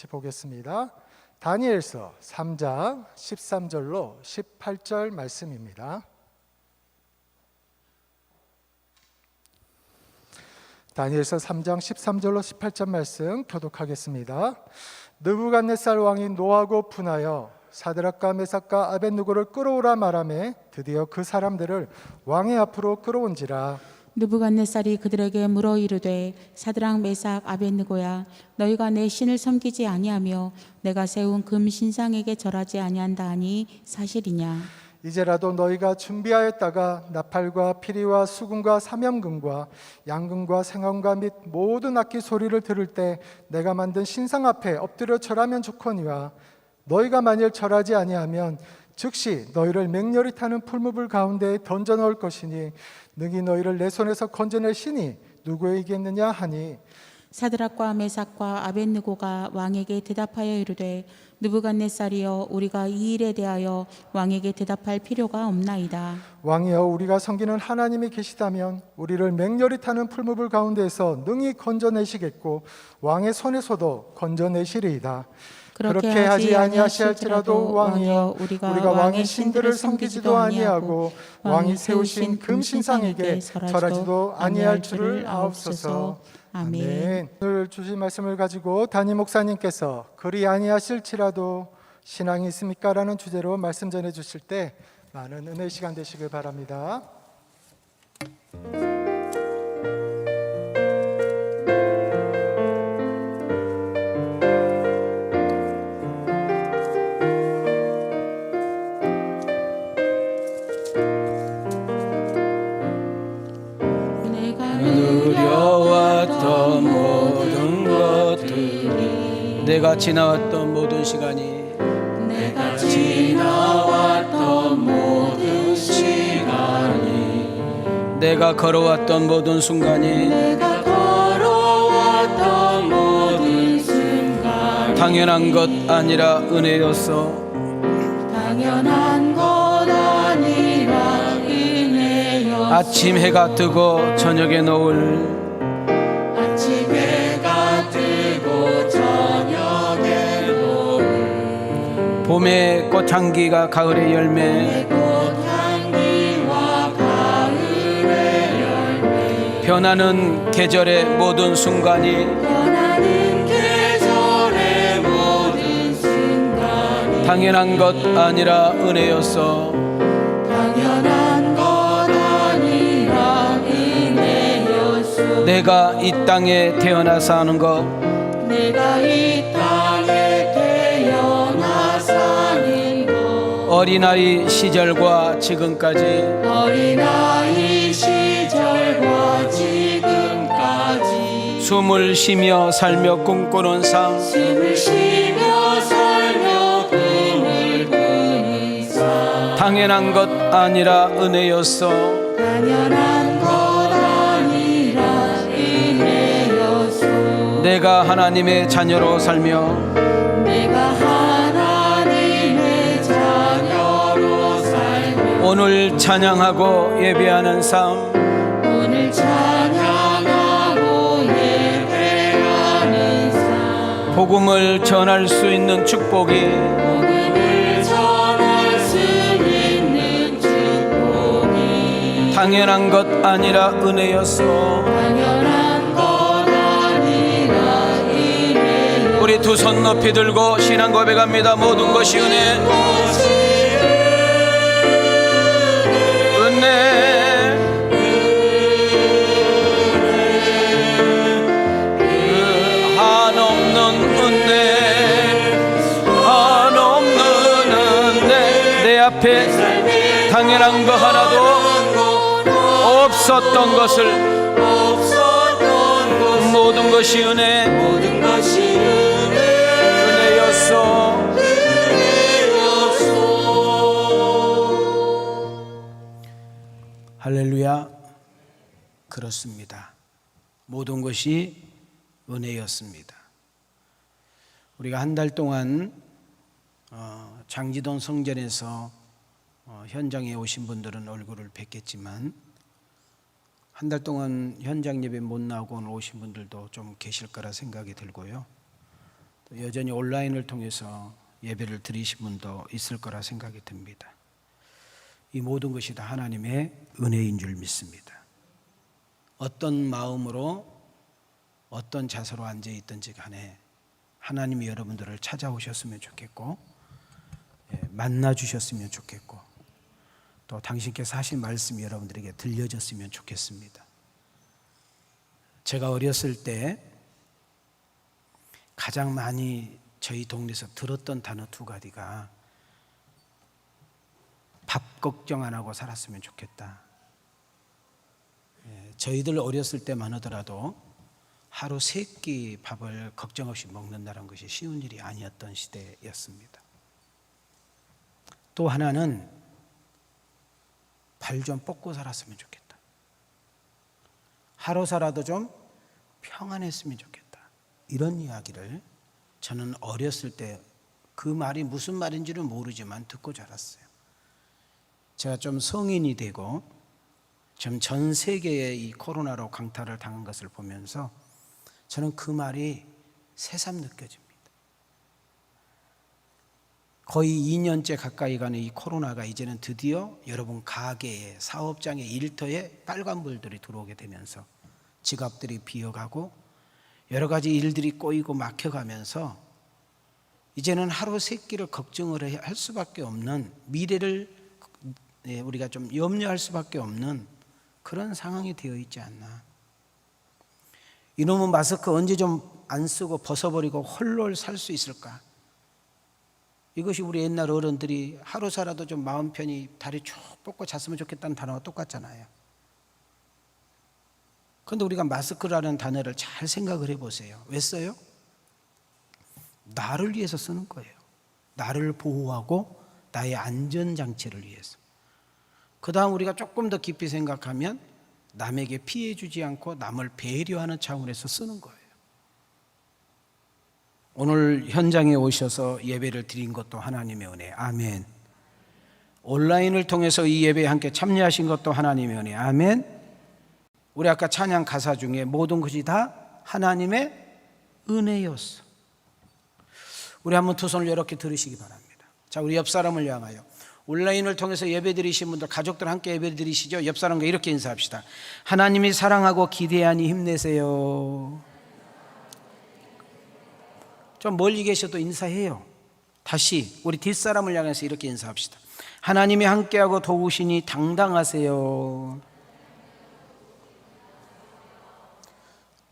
같이 보겠습니다. 다니엘서 3장 13절로 18절 말씀입니다. 다니엘서 3장 13절로 18절 말씀 교독하겠습니다. 느부갓네살 왕이 노하고 분하여 사드락과 메삭과 아벳느고를 끌어오라 말하매 드디어 그 사람들을 왕의 앞으로 끌어온지라. 느부갓네살이 그들에게 물어 이르되 사드락 메삭 아벳느고야 너희가 내 신을 섬기지 아니하며 내가 세운 금 신상에게 절하지 아니한다 하니 사실이냐. 이제라도 너희가 준비하였다가 나팔과 피리와 수금과 사면금과 양금과 생황과 및 모든 악기 소리를 들을 때 내가 만든 신상 앞에 엎드려 절하면 좋거니와 너희가 만일 절하지 아니하면 즉시 너희를 맹렬히 타는 풀무불 가운데에 던져 넣을 것이니 능히 너희를 내 손에서 건져낼 신이 누구에게있느냐 하니. 사드락과 메삭과 아벳느고가 왕에게 대답하여 이르되 느부갓네살이여 우리가 이 일에 대하여 왕에게 대답할 필요가 없나이다. 왕이여 우리가 섬기는 하나님이 계시다면 우리를 맹렬히 타는 풀무불 가운데에서 능히 건져내시겠고 왕의 손에서도 건져내시리이다. 그렇게 하지 아니하실지라도 왕이여 우리가 왕의 신들을 섬기지도 아니하고 왕이 세우신 금신상에게 절하지도 아니할 줄을 아옵소서. 아멘. 오늘 주신 말씀을 가지고 담임 목사님께서 그리 아니하실지라도 신앙이 있습니까? 라는 주제로 말씀 전해 주실 때 많은 은혜의 시간 되시길 바랍니다. 누려왔던 모든 것들이 내가 지나왔던 모든 시간이 내가 지나왔던 모든 시간이 내가 걸어왔던 모든 순간이 내가 걸어왔던 모든 순간 당연한 것 아니라 은혜였어. 당연한 것 아니라 은혜였어. 아침 해가 뜨고 저녁에 노을 아침 해가 뜨고 저녁에 노을 봄의 꽃향기가 가을의 열매 꽃향기와 가을의 열매 변하는 계절의 모든 순간이 변하는 계절의 모든 순간이 당연한 것 아니라 은혜였어. 당연한 것 아니라 은혜였소. 내가 이 땅에 태어나 사는 것 내가 이 땅에 태어나 사는 것 어린아이 시절과 지금까지 어린아이 시절과 지금까지 숨을 쉬며 살며 꿈꾸는 삶 숨을 쉬며 살며 꿈을 꾸는 삶 당연한 것 아니라 은혜였어. 당연한 것 아니라 은혜였소. 내가 하나님의 자녀로 살며 내가 하나님의 자녀로 살며 오늘 찬양하고 예배하는 삶 오늘 찬양하고 예배하는 삶 복음을 전할 수 있는 축복이 복음을 전할 수 있는 축복이 당연한 것 아니라 은혜였어. 당연한 것 아니라 은혜였소. 우리 두 손 높이 들고 신앙 고백합니다. 모든 것이 은혜 한없는 은혜 내 앞에 당연한 거 하나도 없었던 것을 모든 것이 은혜였어. 할렐루야. 그렇습니다. 모든 것이 은혜였습니다. 우리가 한 달 동안 장지동 성전에서 현장에 오신 분들은 얼굴을 뵙겠지만 한 달 동안 현장 예배 못 나오고 오늘 오신 분들도 좀 계실 거라 생각이 들고요. 또 여전히 온라인을 통해서 예배를 드리신 분도 있을 거라 생각이 듭니다. 이 모든 것이 다 하나님의 은혜인 줄 믿습니다. 어떤 마음으로 어떤 자세로 앉아 있든지 간에 하나님이 여러분들을 찾아오셨으면 좋겠고, 만나 주셨으면 좋겠고, 또 당신께서 하신 말씀이 여러분들에게 들려졌으면 좋겠습니다. 제가 어렸을 때 가장 많이 저희 동네에서 들었던 단어 두 가지가 밥 걱정 안 하고 살았으면 좋겠다. 저희들 어렸을 때만 하더라도 하루 3끼 밥을 걱정 없이 먹는다는 것이 쉬운 일이 아니었던 시대였습니다. 또 하나는 발 좀 뻗고 살았으면 좋겠다. 하루 살아도 좀 평안했으면 좋겠다. 이런 이야기를 저는 어렸을 때 그 말이 무슨 말인지는 모르지만 듣고 자랐어요. 제가 좀 성인이 되고 좀 전 세계에 이 코로나로 강타를 당한 것을 보면서 저는 그 말이 새삼 느껴집니다. 거의 2년째 가까이 가는 이 코로나가 이제는 드디어 여러분 가게에, 사업장에, 일터에 빨간불들이 들어오게 되면서 지갑들이 비어가고 여러 가지 일들이 꼬이고 막혀가면서 이제는 하루 세 끼를 걱정을 할 수밖에 없는, 미래를 우리가 좀 염려할 수밖에 없는 그런 상황이 되어 있지 않나. 이놈의 마스크 언제 좀 안 쓰고 벗어버리고 홀로 살 수 있을까? 이것이 우리 옛날 어른들이 하루 살아도 좀 마음 편히 다리 쭉 뻗고 잤으면 좋겠다는 단어가 똑같잖아요. 그런데 우리가 마스크라는 단어를 잘 생각을 해보세요. 왜 써요? 나를 위해서 쓰는 거예요. 나를 보호하고 나의 안전장치를 위해서. 그 다음 우리가 조금 더 깊이 생각하면 남에게 피해 주지 않고 남을 배려하는 차원에서 쓰는 거예요. 오늘 현장에 오셔서 예배를 드린 것도 하나님의 은혜. 아멘. 온라인을 통해서 이 예배에 함께 참여하신 것도 하나님의 은혜. 아멘. 우리 아까 찬양 가사 중에 모든 것이 다 하나님의 은혜였어. 우리 한번 두 손을 이렇게 들으시기 바랍니다. 자, 우리 옆 사람을 향하여, 온라인을 통해서 예배 드리신 분들, 가족들 함께 예배 드리시죠. 옆 사람과 이렇게 인사합시다. 하나님이 사랑하고 기대하니 힘내세요. 좀 멀리 계셔도 인사해요. 다시 우리 뒷사람을 향해서 이렇게 인사합시다. 하나님이 함께하고 도우시니 당당하세요.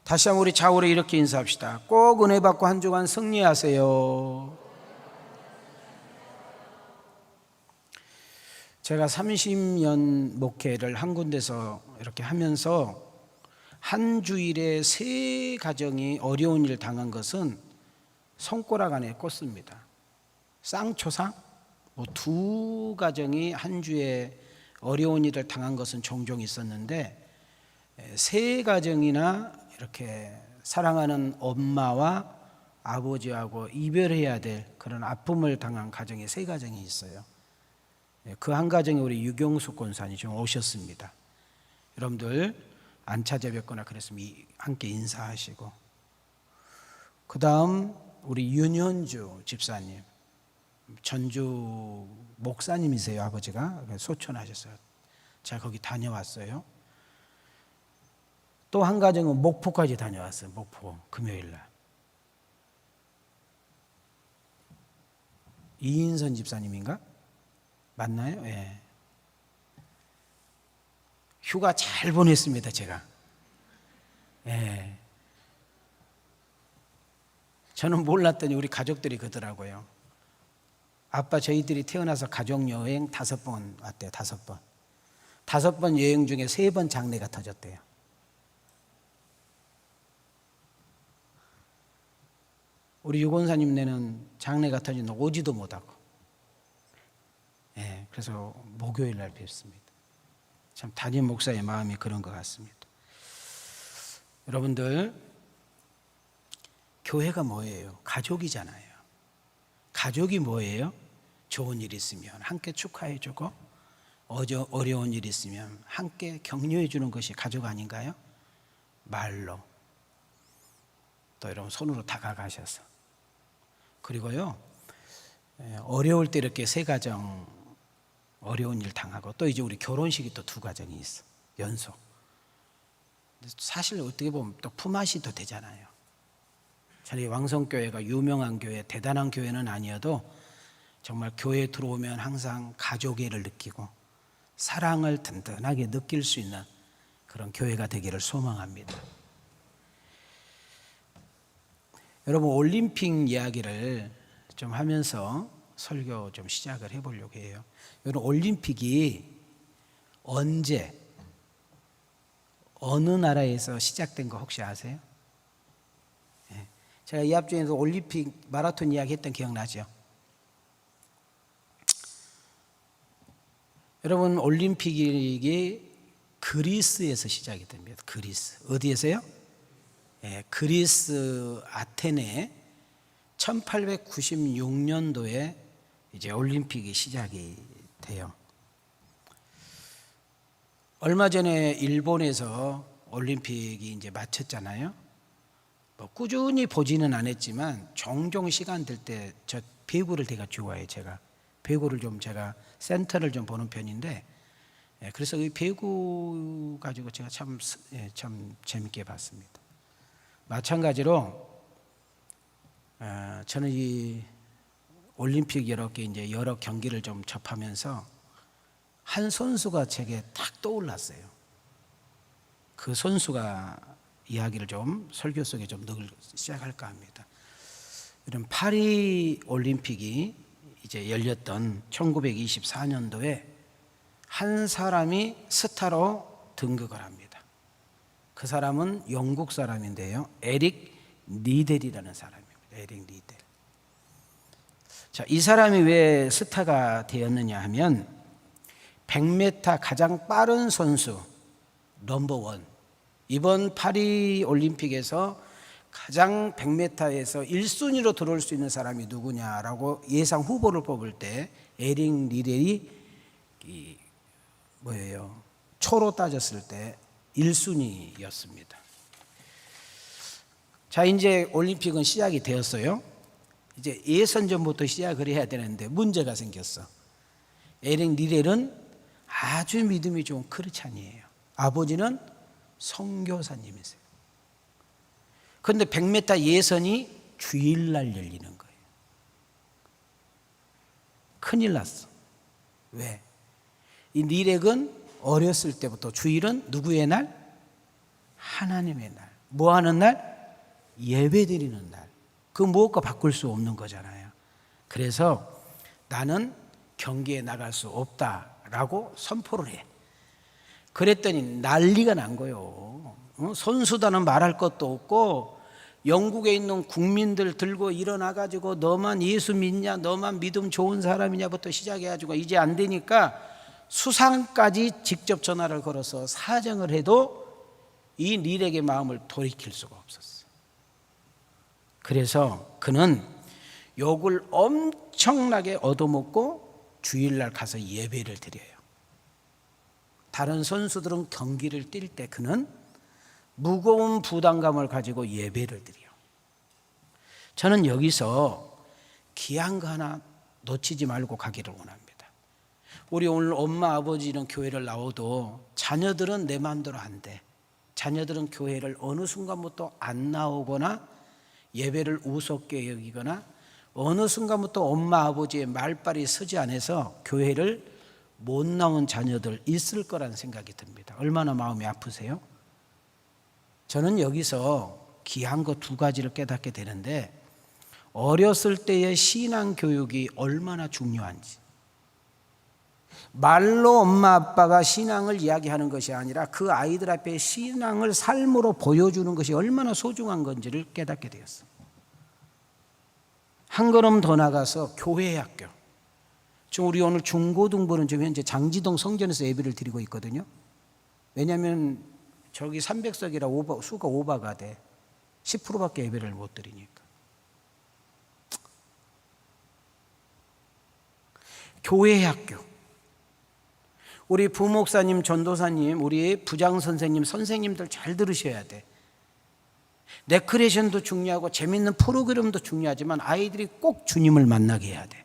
다시 한번 우리 좌우로 이렇게 인사합시다. 꼭 은혜 받고 한 주간 승리하세요. 제가 30년 목회를 한 군데서 이렇게 하면서 한 주일에 3가정이 어려운 일을 당한 것은 손가락 안에 꽂습니다. 쌍초상 2가정이 한 주에 어려운 일을 당한 것은 종종 있었는데 3가정이나 이렇게 사랑하는 엄마와 아버지하고 이별해야 될 그런 아픔을 당한 가정이 3가정이 있어요. 그 한 가정에 우리 유경숙 권사님 좀 오셨습니다. 여러분들 안 찾아뵙거나 그랬으면 함께 인사하시고, 그 다음 우리 윤현주 집사님, 전주 목사님이세요. 아버지가 소천하셨어요. 제가 거기 다녀왔어요. 또 한 가정은 목포까지 다녀왔어요. 목포 금요일날. 이인선 집사님인가? 맞나요? 예. 휴가 잘 보냈습니다, 제가. 예. 저는 몰랐더니 우리 가족들이 그러더라고요. 아빠 저희들이 태어나서 가족여행 5번 왔대요. 5번. 5번 여행 중에 3번 장례가 터졌대요. 우리 유권사님네는 장례가 터진 날 오지도 못하고, 예, 그래서 목요일 날 뵙습니다. 참 담임 목사의 마음이 그런 것 같습니다. 여러분들, 교회가 뭐예요? 가족이잖아요. 가족이 뭐예요? 좋은 일 있으면 함께 축하해 주고, 어려운 일 있으면 함께 격려해 주는 것이 가족 아닌가요? 말로, 또 여러분 손으로 다가가셔서 그리고요, 어려울 때 이렇게 세 가정 어려운 일 당하고, 또 이제 우리 결혼식이 또 두 가정이 있어, 연속. 사실 어떻게 보면 또 품앗이 도 되잖아요. 저희 왕성교회가 유명한 교회, 대단한 교회는 아니어도 정말 교회에 들어오면 항상 가족애를 느끼고 사랑을 든든하게 느낄 수 있는 그런 교회가 되기를 소망합니다. 여러분, 올림픽 이야기를 좀 하면서 설교 좀 시작을 해보려고 해요. 여러분, 올림픽이 언제 어느 나라에서 시작된 거 혹시 아세요? 제가 이 앞전에도 올림픽 마라톤 이야기 했던 기억나죠? 여러분, 올림픽이 그리스에서 시작이 됩니다. 그리스. 어디에서요? 그리스 아테네 1896년도에 이제 올림픽이 시작이 돼요. 얼마 전에 일본에서 올림픽이 이제 마쳤잖아요. 뭐 꾸준히 보지는 않았지만 종종 시간 될 때 저 배구를 되게 좋아해요. 제가 배구를 좀 제가 센터를 좀 보는 편인데, 그래서 이 배구 가지고 제가 참 재밌게 봤습니다. 마찬가지로 저는 이 올림픽 여러 경기를 좀 접하면서 한 선수가 제게 탁 떠올랐어요. 그 선수가 이야기를 좀 설교 속에 좀 넣을 시작할까 합니다. 이런 파리 올림픽이 이제 열렸던 1924년도에 한 사람이 스타로 등극을 합니다. 그 사람은 영국 사람인데요, 에릭 니델이라는 사람입니다. 에릭 니델. 자, 이 사람이 왜 스타가 되었느냐 하면 100m 가장 빠른 선수 넘버원, 이번 파리 올림픽에서 가장 100m에서 1순위로 들어올 수 있는 사람이 누구냐라고 예상 후보를 뽑을 때 에릭 니델이 초로 따졌을 때 1순위였습니다. 자, 이제 올림픽은 시작이 되었어요. 이제 예선전부터 시작을 해야 되는데 문제가 생겼어. 에릭 니델은 아주 믿음이 좋은 크리스찬이에요. 아버지는 선교사님이세요. 그런데 100m 예선이 주일날 열리는 거예요. 큰일 났어. 왜? 이 니렉은 어렸을 때부터 주일은 누구의 날? 하나님의 날. 뭐 하는 날? 예배 드리는 날. 그 무엇과 바꿀 수 없는 거잖아요. 그래서 나는 경기에 나갈 수 없다라고 선포를 해. 그랬더니 난리가 난 거예요. 선수단은 말할 것도 없고 영국에 있는 국민들 들고 일어나가지고 너만 예수 믿냐, 너만 믿음 좋은 사람이냐부터 시작해가지고 이제 안 되니까 수상까지 직접 전화를 걸어서 사정을 해도 이 니렉의 마음을 돌이킬 수가 없었어요. 그래서 그는 욕을 엄청나게 얻어먹고 주일날 가서 예배를 드려요. 다른 선수들은 경기를 뛸 때 그는 무거운 부담감을 가지고 예배를 드려요. 저는 여기서 귀한 거 하나 놓치지 말고 가기를 원합니다. 우리 오늘 엄마 아버지는 교회를 나와도 자녀들은 내 마음대로 안 돼. 자녀들은 교회를 어느 순간부터 안 나오거나 예배를 우습게 여기거나 어느 순간부터 엄마 아버지의 말발이 서지 않아서 교회를 못 나온 자녀들 있을 거라는 생각이 듭니다. 얼마나 마음이 아프세요? 저는 여기서 귀한 거 두 가지를 깨닫게 되는데, 어렸을 때의 신앙 교육이 얼마나 중요한지, 말로 엄마 아빠가 신앙을 이야기하는 것이 아니라 그 아이들 앞에 신앙을 삶으로 보여주는 것이 얼마나 소중한 건지를 깨닫게 되었어요. 한 걸음 더 나가서 교회 학교. 지금 우리 오늘 중고등부는 지금 현재 장지동 성전에서 예배를 드리고 있거든요. 왜냐하면 저기 300석이라 수가 오버가 돼. 10%밖에 예배를 못 드리니까. 교회 학교. 우리 부목사님, 전도사님, 우리 부장 선생님, 선생님들 잘 들으셔야 돼. 레크레이션도 중요하고 재밌는 프로그램도 중요하지만 아이들이 꼭 주님을 만나게 해야 돼.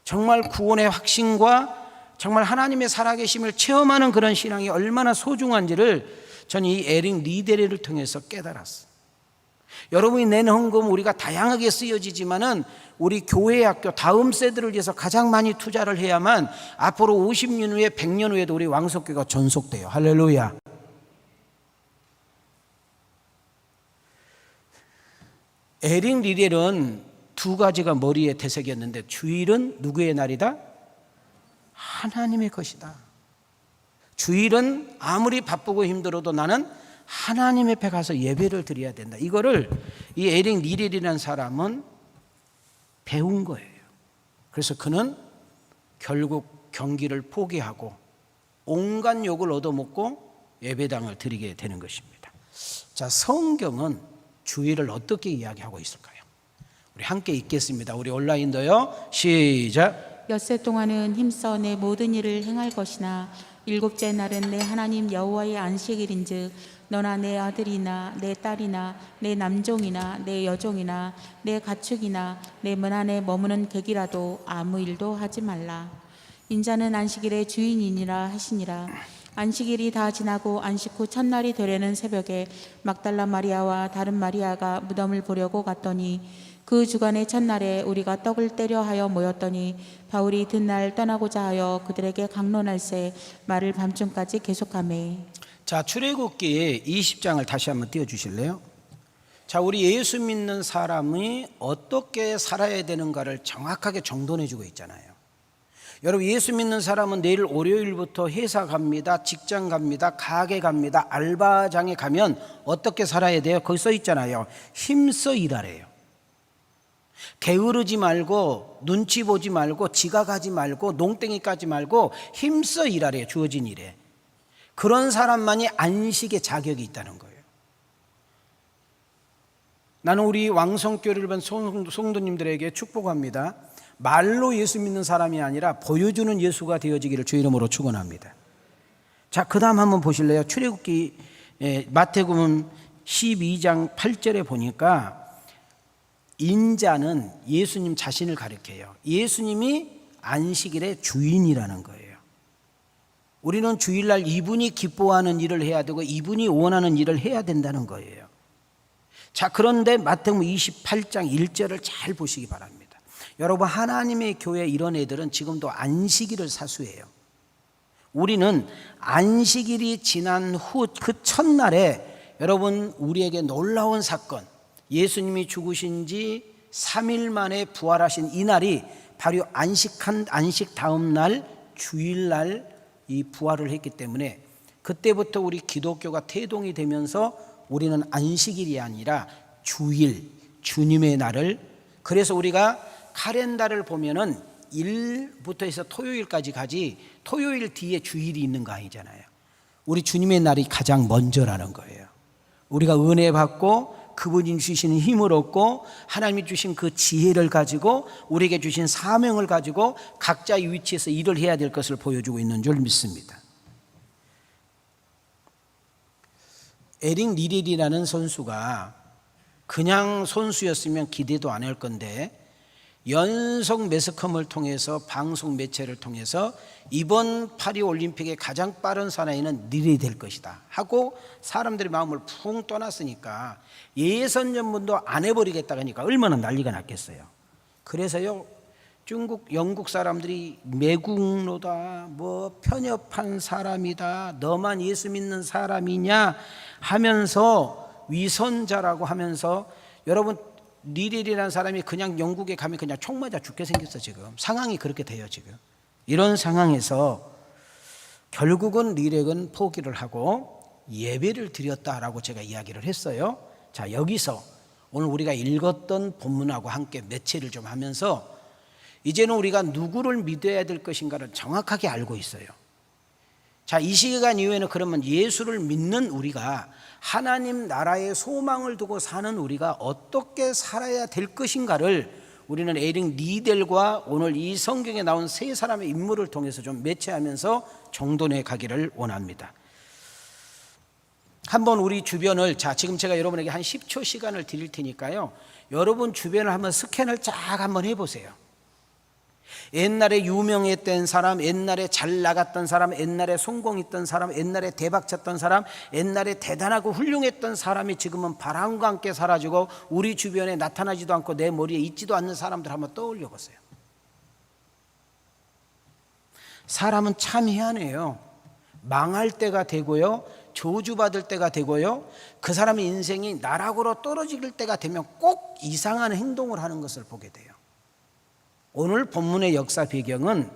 정말 구원의 확신과 정말 하나님의 살아계심을 체험하는 그런 신앙이 얼마나 소중한지를 저는 이 에릭 리데레를 통해서 깨달았어요. 여러분이 낸 헌금 우리가 다양하게 쓰여지지만은 우리 교회 학교 다음 세대를 위해서 가장 많이 투자를 해야만 앞으로 50년 후에 100년 후에도 우리 왕석교가 전속돼요. 할렐루야. 에릭 리델은 두 가지가 머리에 되새겼는데 주일은 누구의 날이다? 하나님의 것이다. 주일은 아무리 바쁘고 힘들어도 나는 하나님 앞에 가서 예배를 드려야 된다. 이거를 이 에릭 리델이라는 사람은 배운 거예요. 그래서 그는 결국 경기를 포기하고 온갖 욕을 얻어먹고 예배당을 드리게 되는 것입니다. 자, 성경은 주일을 어떻게 이야기하고 있을까요? 우리 함께 읽겠습니다. 우리 온라인도요. 시작. 엿새 동안은 힘써 내 모든 일을 행할 것이나 일곱째 날은 내 하나님 여호와의 안식일인즉 너나 내 아들이나 내 딸이나 내 남종이나 내 여종이나 내 가축이나 내 문 안에 머무는 객이라도 아무 일도 하지 말라. 인자는 안식일의 주인이니라 하시니라. 안식일이 다 지나고 안식 후 첫날이 되려는 새벽에 막달라 마리아와 다른 마리아가 무덤을 보려고 갔더니 그 주간의 첫날에 우리가 떡을 떼려 하여 모였더니 바울이 든날 떠나고자 하여 그들에게 강론할새 말을 밤중까지 계속하매. 자, 출애굽기 20장을 다시 한번 띄워주실래요? 자, 우리 예수 믿는 사람이 어떻게 살아야 되는가를 정확하게 정돈해주고 있잖아요. 여러분, 예수 믿는 사람은 내일 월요일부터 회사 갑니다, 직장 갑니다, 가게 갑니다, 알바장에 가면 어떻게 살아야 돼요? 거기 써 있잖아요. 힘써 일하래요. 게으르지 말고 눈치 보지 말고 지각하지 말고 농땡이 까지 말고 힘써 일하래요. 주어진 일에. 그런 사람만이 안식의 자격이 있다는 거예요. 나는 우리 왕성교회를 본 성도님들에게 축복합니다. 말로 예수 믿는 사람이 아니라 보여주는 예수가 되어지기를 주 이름으로 축원합니다. 자, 그 다음 한번 보실래요? 출애굽기 마태복음 12장 8절에 보니까 인자는 예수님 자신을 가리켜요. 예수님이 안식일의 주인이라는 거예요. 우리는 주일날 이분이 기뻐하는 일을 해야 되고 이분이 원하는 일을 해야 된다는 거예요. 자, 그런데 마태복음 28장 1절을 잘 보시기 바랍니다. 여러분, 하나님의 교회 이런 애들은 지금도 안식일을 사수해요. 우리는 안식일이 지난 후 그 첫날에 여러분 우리에게 놀라운 사건, 예수님이 죽으신 지 3일 만에 부활하신 이 날이 바로 안식 다음 날 주일날 이 부활을 했기 때문에 그때부터 우리 기독교가 태동이 되면서 우리는 안식일이 아니라 주일, 주님의 날을, 그래서 우리가 카렌다를 보면은 일부터 해서 토요일까지 가지 토요일 뒤에 주일이 있는 거 아니잖아요. 우리 주님의 날이 가장 먼저라는 거예요. 우리가 은혜 받고 그분이 주시는 힘을 얻고 하나님이 주신 그 지혜를 가지고 우리에게 주신 사명을 가지고 각자의 위치에서 일을 해야 될 것을 보여주고 있는 줄 믿습니다. 에릭 리델이라는 선수가 그냥 선수였으면 기대도 안 할 건데 연속 매스컴을 통해서 방송 매체를 통해서 이번 파리올림픽의 가장 빠른 사나이는 리델이 될 것이다 하고 사람들의 마음을 푹 떠났으니까 예선 전문도 안 해버리겠다 하니까 얼마나 난리가 났겠어요. 그래서요, 중국, 영국 사람들이 매국노다, 뭐 편협한 사람이다, 너만 예수 믿는 사람이냐 하면서 위선자라고 하면서, 여러분 리델이라는 사람이 그냥 영국에 가면 그냥 총 맞아 죽게 생겼어. 지금 상황이 그렇게 돼요. 지금 이런 상황에서 결국은 리델은 포기를 하고 예배를 드렸다라고 제가 이야기를 했어요. 자, 여기서 오늘 우리가 읽었던 본문하고 함께 매체를 좀 하면서 이제는 우리가 누구를 믿어야 될 것인가를 정확하게 알고 있어요. 자, 이 시간 이후에는 그러면 예수를 믿는 우리가, 하나님 나라의 소망을 두고 사는 우리가 어떻게 살아야 될 것인가를 우리는 에릭 리델과 오늘 이 성경에 나온 세 사람의 인물을 통해서 좀 매체하면서 정돈해 가기를 원합니다. 한번 우리 주변을, 자, 지금 제가 여러분에게 한 10초 시간을 드릴 테니까요, 여러분 주변을 한번 스캔을 쫙 한번 해보세요. 옛날에 유명했던 사람, 옛날에 잘 나갔던 사람, 옛날에 성공했던 사람, 옛날에 대박 쳤던 사람, 옛날에 대단하고 훌륭했던 사람이 지금은 바람과 함께 사라지고 우리 주변에 나타나지도 않고 내 머리에 있지도 않는 사람들 한번 떠올려 보세요. 사람은 참 희한해요. 망할 때가 되고요, 저주받을 때가 되고요, 그 사람의 인생이 나락으로 떨어질 때가 되면 꼭 이상한 행동을 하는 것을 보게 돼요. 오늘 본문의 역사 배경은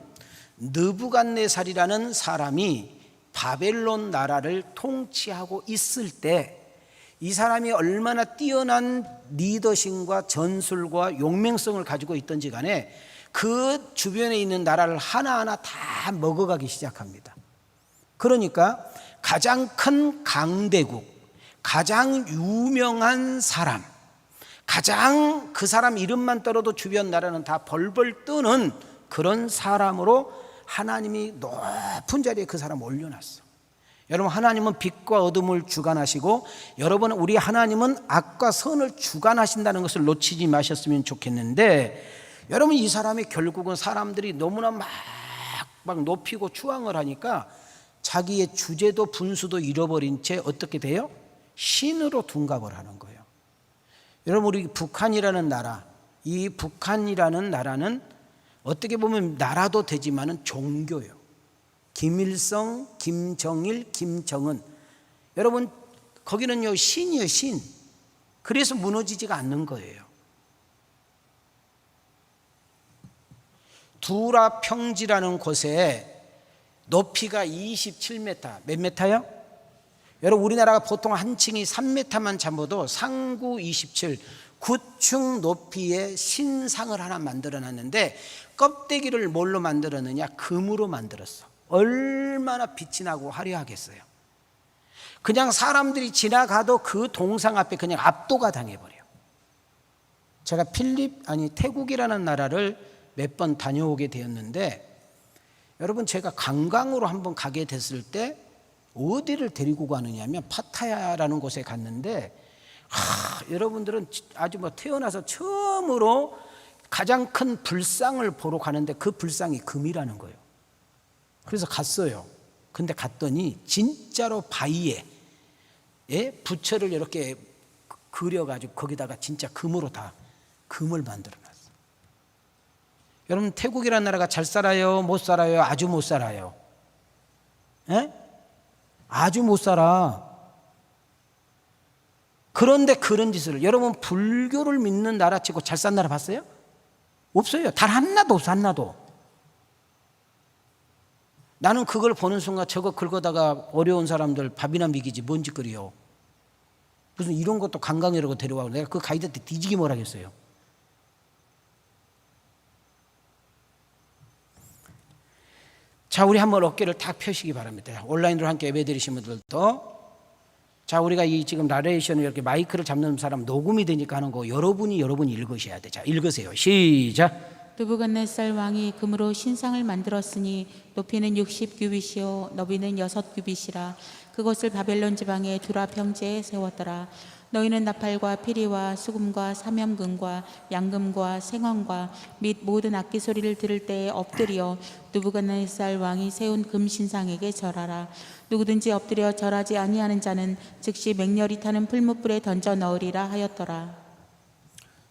느부갓네살이라는 사람이 바벨론 나라를 통치하고 있을 때 이 사람이 얼마나 뛰어난 리더십과 전술과 용맹성을 가지고 있던지 간에 그 주변에 있는 나라를 하나하나 다 먹어가기 시작합니다. 그러니까 가장 큰 강대국, 가장 유명한 사람, 가장 그 사람 이름만 떨어도 주변 나라는 다 벌벌 뜨는 그런 사람으로 하나님이 높은 자리에 그 사람을 올려놨어. 여러분, 하나님은 빛과 어둠을 주관하시고, 여러분, 우리 하나님은 악과 선을 주관하신다는 것을 놓치지 마셨으면 좋겠는데, 여러분, 이 사람이 결국은 사람들이 너무나 막 높이고 추앙을 하니까 자기의 주제도 분수도 잃어버린 채 어떻게 돼요? 신으로 둔갑을 하는 거예요. 여러분, 우리 북한이라는 나라, 이 북한이라는 나라는 어떻게 보면 나라도 되지만은 종교예요. 김일성, 김정일, 김정은, 여러분 거기는요 신이에요, 신. 그래서 무너지지가 않는 거예요. 두라 평지라는 곳에 높이가 27m, 몇 메타요? 여러분, 우리나라가 보통 한 층이 3m만 잡아도 상구 27, 9층 높이의 신상을 하나 만들어 놨는데, 껍데기를 뭘로 만들었느냐? 금으로 만들었어. 얼마나 빛이 나고 화려하겠어요. 그냥 사람들이 지나가도 그 동상 앞에 그냥 압도가 당해버려요. 제가 태국이라는 나라를 몇 번 다녀오게 되었는데, 여러분, 제가 관광으로 한번 가게 됐을 때 어디를 데리고 가느냐면 파타야라는 곳에 갔는데, 여러분들은 아주 태어나서 처음으로 가장 큰 불상을 보러 가는데 그 불상이 금이라는 거예요. 그래서 갔어요. 근데 갔더니 진짜로 바위에 부처를 이렇게 그려가지고 거기다가 진짜 금으로 다 금을 만들어놨어요. 여러분, 태국이라는 나라가 잘 살아요? 못 살아요? 아주 못 살아요. 아주 못 살아. 그런데 그런 짓을, 여러분, 불교를 믿는 나라치고 잘 산 나라 봤어요? 없어요. 단 하나도 없어, 하나도. 나는 그걸 보는 순간 저거 긁어다가 어려운 사람들 밥이나 먹이지 뭔 짓거리요. 무슨 이런 것도 관광이라고 데려가고, 내가 그 가이드한테 뒤지기 뭘 하겠어요. 자, 우리 한번 어깨를 딱 펴시기 바랍니다. 온라인으로 함께 예배 드리신 분들도. 자, 우리가 이 지금 나레이션을 이렇게 마이크를 잡는 사람 녹음이 되니까 하는 거 여러분이 읽으셔야 돼. 자, 읽으세요. 시작. 느부갓네살 왕이 금으로 신상을 만들었으니 높이는 60규빗이요 너비는 6규빗이라. 그것을 바벨론 지방의 두라 평지에 세웠더라. 너희는 나팔과 피리와 수금과 사면금과 양금과 생황과 및 모든 악기 소리를 들을 때에 엎드려 느부갓네살 왕이 세운 금 신상에게 절하라. 누구든지 엎드려 절하지 아니하는 자는 즉시 맹렬히 타는 풀무불에 던져 넣으리라 하였더라.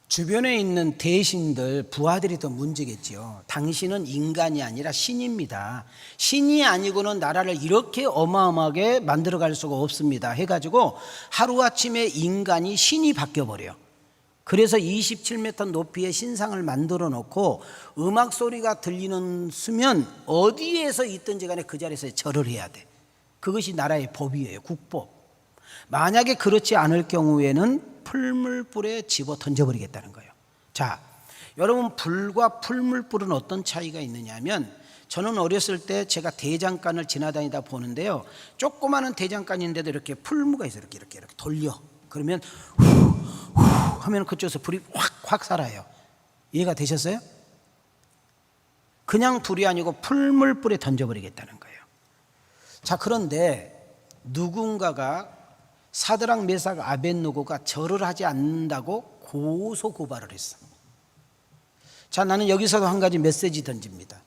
주변에 있는 대신들, 부하들이 더 문제겠죠. 당신은 인간이 아니라 신입니다. 신이 아니고는 나라를 이렇게 어마어마하게 만들어갈 수가 없습니다 해가지고 하루아침에 인간이 신이 바뀌어버려요. 그래서 27m 높이의 신상을 만들어 놓고 음악 소리가 들리는 수면 어디에서 있든지 간에 그 자리에서 절을 해야 돼. 그것이 나라의 법이에요, 국법. 만약에 그렇지 않을 경우에는 풀물불에 집어 던져버리겠다는 거예요. 자, 여러분, 불과 풀물불은 어떤 차이가 있느냐 하면, 저는 어렸을 때 제가 대장간을 지나다니다 보는데요, 조그마한 대장간인데도 이렇게 풀무가 있어요. 이렇게 돌려. 그러면 후 하면 그쪽에서 불이 확 살아요. 이해가 되셨어요? 그냥 불이 아니고 풀물불에 던져버리겠다는 거예요. 자, 그런데 누군가가 사드락 메삭 아벳느고가 절을 하지 않는다고 고소 고발을 했어. 자, 나는 여기서도 한 가지 메시지 던집니다.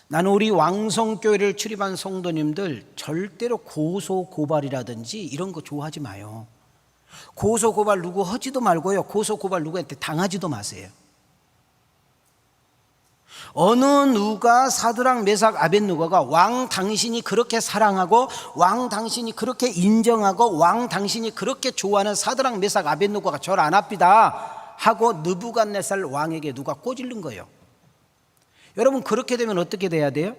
나는 우리 왕성교회를 출입한 성도님들 절대로 고소 고발이라든지 이런 거 좋아하지 마요. 고소 고발 누구 하지도 말고요, 고소 고발 누구한테 당하지도 마세요. 어느 누가 사드락 메삭 아벳느고가 왕 당신이 그렇게 사랑하고 왕 당신이 그렇게 인정하고 왕 당신이 그렇게 좋아하는 사드락 메삭 아벳느고가 절 안 합니다 하고 느부갓네살 왕에게 누가 꼬질른 거예요. 여러분, 그렇게 되면 어떻게 돼야 돼요?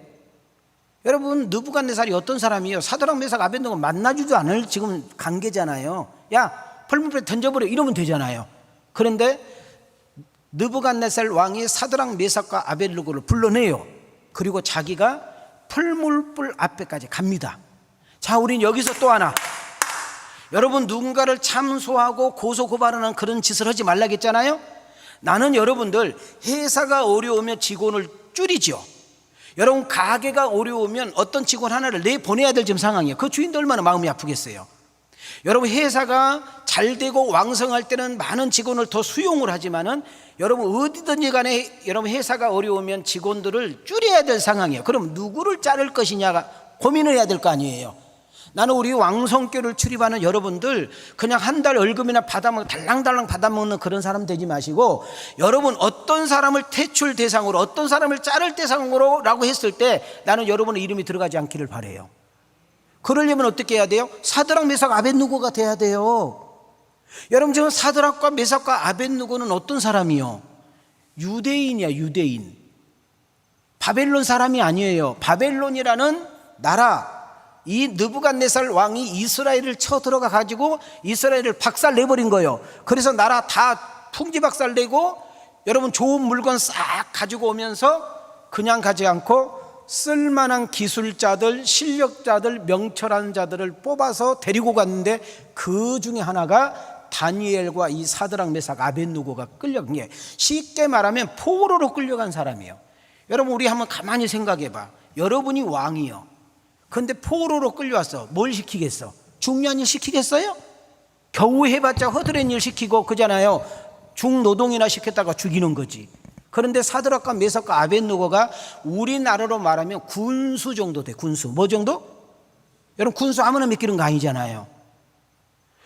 여러분, 느부갓네살이 어떤 사람이에요? 사드락 메삭 아벳느고 만나지도 않을 지금 관계잖아요. 야, 풀무불에 던져버려 이러면 되잖아요. 그런데 느부갓네살 왕이 사드락 메삭과 아벳느고를 불러내요. 그리고 자기가 풀물불 앞에까지 갑니다. 자, 우린 여기서 또 하나, 여러분, 누군가를 참소하고 고소 고발하는 그런 짓을 하지 말라겠잖아요. 나는 여러분들, 회사가 어려우면 직원을 줄이죠. 여러분, 가게가 어려우면 어떤 직원 하나를 내보내야 될 지금 상황이에요. 그 주인도 얼마나 마음이 아프겠어요. 여러분, 회사가 잘 되고 왕성할 때는 많은 직원을 더 수용을 하지만은 여러분, 어디든지 간에 여러분 회사가 어려우면 직원들을 줄여야 될 상황이에요. 그럼 누구를 자를 것이냐가 고민을 해야 될 거 아니에요. 나는 우리 왕성교를 출입하는 여러분들, 그냥 한 달 월급이나 받아먹는, 달랑달랑 받아먹는 그런 사람 되지 마시고, 여러분 어떤 사람을 퇴출 대상으로, 어떤 사람을 자를 대상으로 라고 했을 때 나는 여러분의 이름이 들어가지 않기를 바라요. 그러려면 어떻게 해야 돼요? 사드락 메삭 아벳느고가 돼야 돼요. 여러분, 지금 사드락과 메삭과 아벳느고는 어떤 사람이요? 유대인이야, 유대인. 바벨론 사람이 아니에요. 바벨론이라는 나라, 이 느부갓네살 왕이 이스라엘을 쳐들어가 가지고 이스라엘을 박살내버린 거예요. 그래서 나라 다 풍지박살내고 여러분 좋은 물건 싹 가지고 오면서 그냥 가지 않고 쓸만한 기술자들, 실력자들, 명철한 자들을 뽑아서 데리고 갔는데 그 중에 하나가 다니엘과 이 사드락 메삭 아벳느고가 끌려간 게, 쉽게 말하면 포로로 끌려간 사람이에요. 여러분, 우리 한번 가만히 생각해 봐. 여러분이 왕이요, 근데 포로로 끌려왔어. 뭘 시키겠어? 중요한 일 시키겠어요? 겨우 해봤자 허드렛 일 시키고 그잖아요. 중노동이나 시켰다가 죽이는 거지. 그런데 사드락과 메삭과 아벳느고가 우리나라로 말하면 군수 정도 돼. 군수. 뭐 정도? 여러분, 군수 아무나 맡기는 거 아니잖아요.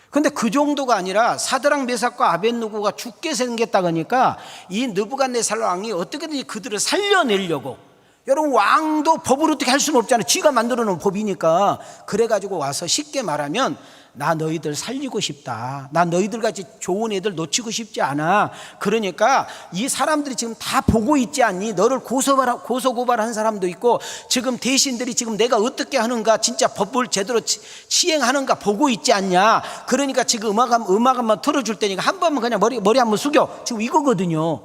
근데 그 정도가 아니라 사드락 메삭과 아벳느고가 죽게 생겼다 그러니까 이 느부갓네살 왕이 어떻게든지 그들을 살려내려고, 여러분, 왕도 법을 어떻게 할 수는 없잖아요. 쥐가 만들어 놓은 법이니까. 그래가지고 와서 쉽게 말하면, 나 너희들 살리고 싶다, 나 너희들 같이 좋은 애들 놓치고 싶지 않아. 그러니까 이 사람들이 지금 다 보고 있지 않니? 너를 고소고발한 사람도 있고, 지금 대신들이 지금 내가 어떻게 하는가, 진짜 법을 제대로 시행하는가 보고 있지 않냐. 그러니까 지금 음악 한번 틀어줄 테니까 한 번만 그냥 머리 한번 숙여. 지금 이거거든요.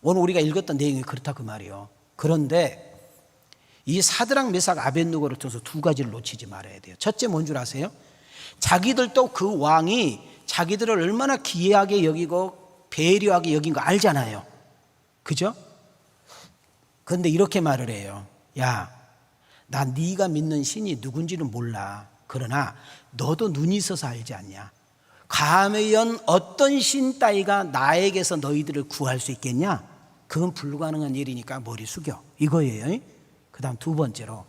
오늘 우리가 읽었던 내용이 그렇다 그 말이에요. 그런데 이 사드락 메삭 아벳느고를 통해서 두 가지를 놓치지 말아야 돼요. 첫째, 뭔 줄 아세요? 자기들도 그 왕이 자기들을 얼마나 귀하게 여기고 배려하게 여긴 거 알잖아요. 그죠? 그런데 이렇게 말을 해요. 야, 나 네가 믿는 신이 누군지는 몰라. 그러나 너도 눈이 있어서 알지 않냐? 과연 어떤 신 따위가 나에게서 너희들을 구할 수 있겠냐? 그건 불가능한 일이니까 머리 숙여, 이거예요. 그 다음 두 번째로,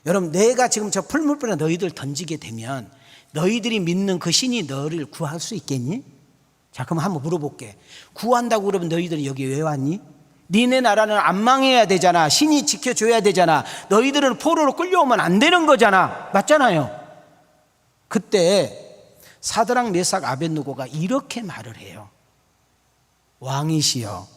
여러분, 내가 지금 저 풀물불에 너희들 던지게 되면 너희들이 믿는 그 신이 너를 구할 수 있겠니? 자, 그럼 한번 물어볼게. 구한다고 그러면 너희들은 여기 왜 왔니? 니네 나라는 안 망해야 되잖아. 신이 지켜줘야 되잖아. 너희들은 포로로 끌려오면 안 되는 거잖아. 맞잖아요. 그때 사드락 메삭 아벳느고가 이렇게 말을 해요. 왕이시여,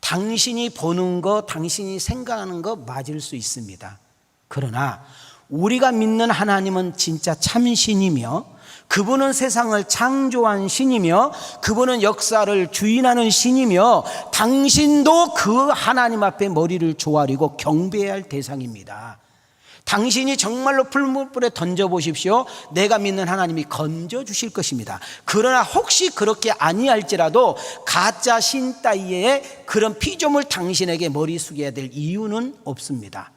당신이 보는 거, 당신이 생각하는 거 맞을 수 있습니다. 그러나 우리가 믿는 하나님은 진짜 참신이며, 그분은 세상을 창조한 신이며, 그분은 역사를 주인하는 신이며, 당신도 그 하나님 앞에 머리를 조아리고 경배해야 할 대상입니다. 당신이 정말로 풀물불에 던져보십시오. 내가 믿는 하나님이 건져주실 것입니다. 그러나 혹시 그렇게 아니할지라도 가짜 신 따위의 그런 피조물 당신에게 머리 숙여야 될 이유는 없습니다.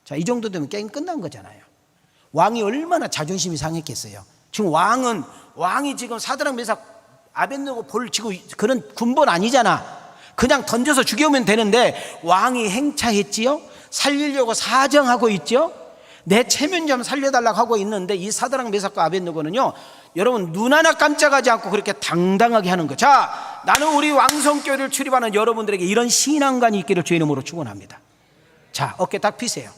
자, 이 정도 되면 게임 끝난 거잖아요. 왕이 얼마나 자존심이 상했겠어요. 지금 왕이 지금 사드락 메삭 아벳느고 볼 지고 그런 군번 아니잖아. 그냥 던져서 죽여오면 되는데 왕이 행차했지요. 살리려고 사정하고 있죠. 내 체면 좀 살려달라고 하고 있는데 이 사드락 메삭과 아벳느고는요, 여러분 눈 하나 깜짝하지 않고 그렇게 당당하게 하는 거. 자, 나는 우리 왕성교회를 출입하는 여러분들에게 이런 신앙관이 있기를 주의 이름으로 축원합니다. 자, 어깨 딱 피세요.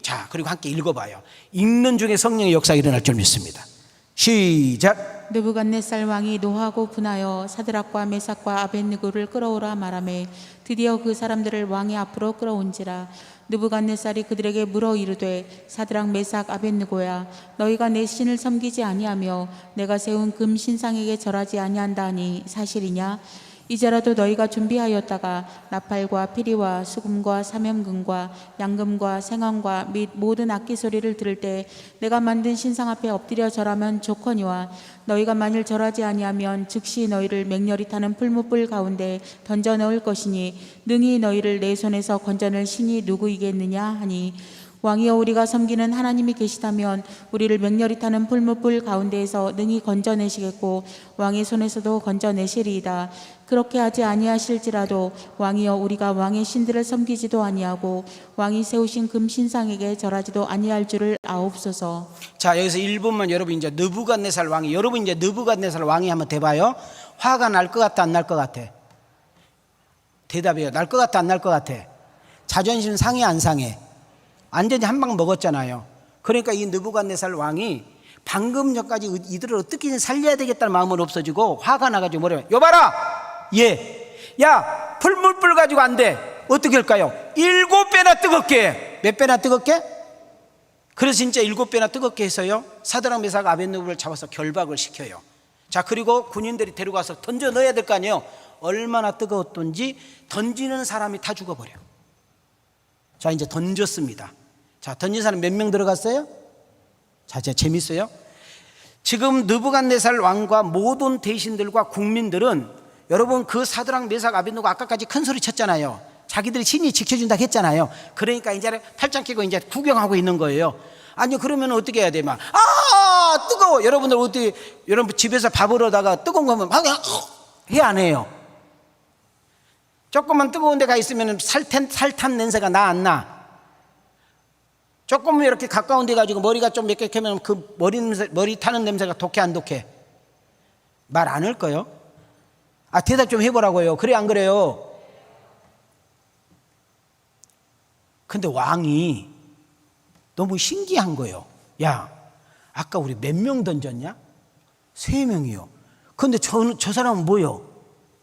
자, 그리고 함께 읽어봐요. 읽는 중에 성령의 역사가 일어날 줄 믿습니다. 시작. 느부갓네살 왕이 노하고 분하여 사드락과 메삭과 아벳느고를 끌어오라 말하매 드디어 그 사람들을 왕의 앞으로 끌어온지라. 느부갓네살이 그들에게 물어 이르되 사드락 메삭 아벳느고야, 너희가 내 신을 섬기지 아니하며 내가 세운 금 신상에게 절하지 아니한다 하니 사실이냐? 이제라도 너희가 준비하였다가 나팔과 피리와 수금과 사면금과 양금과 생황과 및 모든 악기 소리를 들을 때 내가 만든 신상 앞에 엎드려 절하면 좋거니와, 너희가 만일 절하지 아니하면 즉시 너희를 맹렬히 타는 풀무불 가운데 던져 넣을 것이니 능히 너희를 내 손에서 건져낼 신이 누구이겠느냐 하니, 왕이여, 우리가 섬기는 하나님이 계시다면 우리를 맹렬히 타는 풀무불 가운데에서 능히 건져내시겠고 왕의 손에서도 건져내시리이다. 그렇게 하지 아니하실지라도 왕이여, 우리가 왕의 신들을 섬기지도 아니하고 왕이 세우신 금신상에게 절하지도 아니할 줄을 아옵소서. 자, 여기서 1분만 여러분 이제 느부갓네살 왕이, 여러분 이제 느부갓네살 왕이 한번 대봐요. 화가 날 것 같아, 안 날 것 같아? 대답해요. 날 것 같아, 안 날 것 같아? 자존심 상해, 안 상해? 완전히 한 방 먹었잖아요. 그러니까 이 느부갓네살 왕이 방금 전까지 이들을 어떻게든 살려야 되겠다는 마음은 없어지고 화가 나가지고 뭐래요? 여봐라! 야, 풀물불 가지고 안 돼. 어떻게 할까요? 7배나 뜨겁게 해. 몇 배나 뜨겁게? 그래서 진짜 7배나 뜨겁게 해서요, 사드락 메삭 아벳느고를 잡아서 결박을 시켜요. 자, 그리고 군인들이 데려가서 던져 넣어야 될 거 아니에요. 얼마나 뜨거웠던지 던지는 사람이 다 죽어버려. 자, 이제 던졌습니다. 자, 던진 사람 몇 명 들어갔어요? 자, 이제 재밌어요. 지금 느부갓네살 왕과 모든 대신들과 국민들은, 여러분 그 사드락 메삭 아벳느고 아까까지 큰 소리 쳤잖아요. 자기들이 신이 지켜준다고 했잖아요. 그러니까 이제 팔짱 끼고 이제 구경하고 있는 거예요. 아니요, 그러면 어떻게 해야 돼? 막, 뜨거워. 여러분들 어떻게, 여러분 집에서 밥을 하다가 뜨거운 거 하면 막 해, 안 해요? 조금만 뜨거운 데 가 있으면 살탄 냄새가 나, 안 나? 조금 이렇게 가까운 데 가지고 머리가 좀 몇 개 캐면 그 머리 타는 냄새가 독해, 안 독해? 말 안 할 거요? 대답 좀 해보라고요. 그래, 안 그래요? 근데 왕이 너무 신기한 거예요. 야, 아까 우리 몇 명 던졌냐? 3명이요. 근데 저 사람은 뭐요?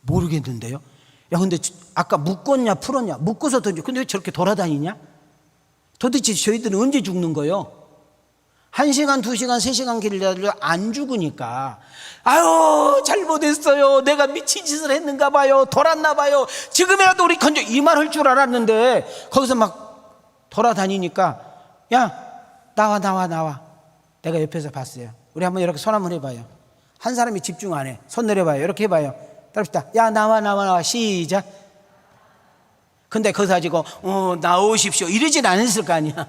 모르겠는데요. 야, 근데 아까 묶었냐 풀었냐? 묶어서 던져. 근데 왜 저렇게 돌아다니냐? 도대체 저희들은 언제 죽는 거요? 1시간, 2시간, 3시간 길을 달려 안 죽으니까, 아유, 잘못했어요. 내가 미친 짓을 했는가 봐요. 돌았나 봐요. 지금이라도 우리 건져. 이 말 할 줄 알았는데 거기서 막 돌아다니니까, 야, 나와. 내가 옆에서 봤어요. 우리 한번 이렇게 손 한번 해봐요. 한 사람이 집중 안 해. 손 내려봐요. 이렇게 해봐요. 따릅시다. 야, 나와. 시작. 근데 거기서 가지고 나오십시오 이러진 않았을 거 아니야.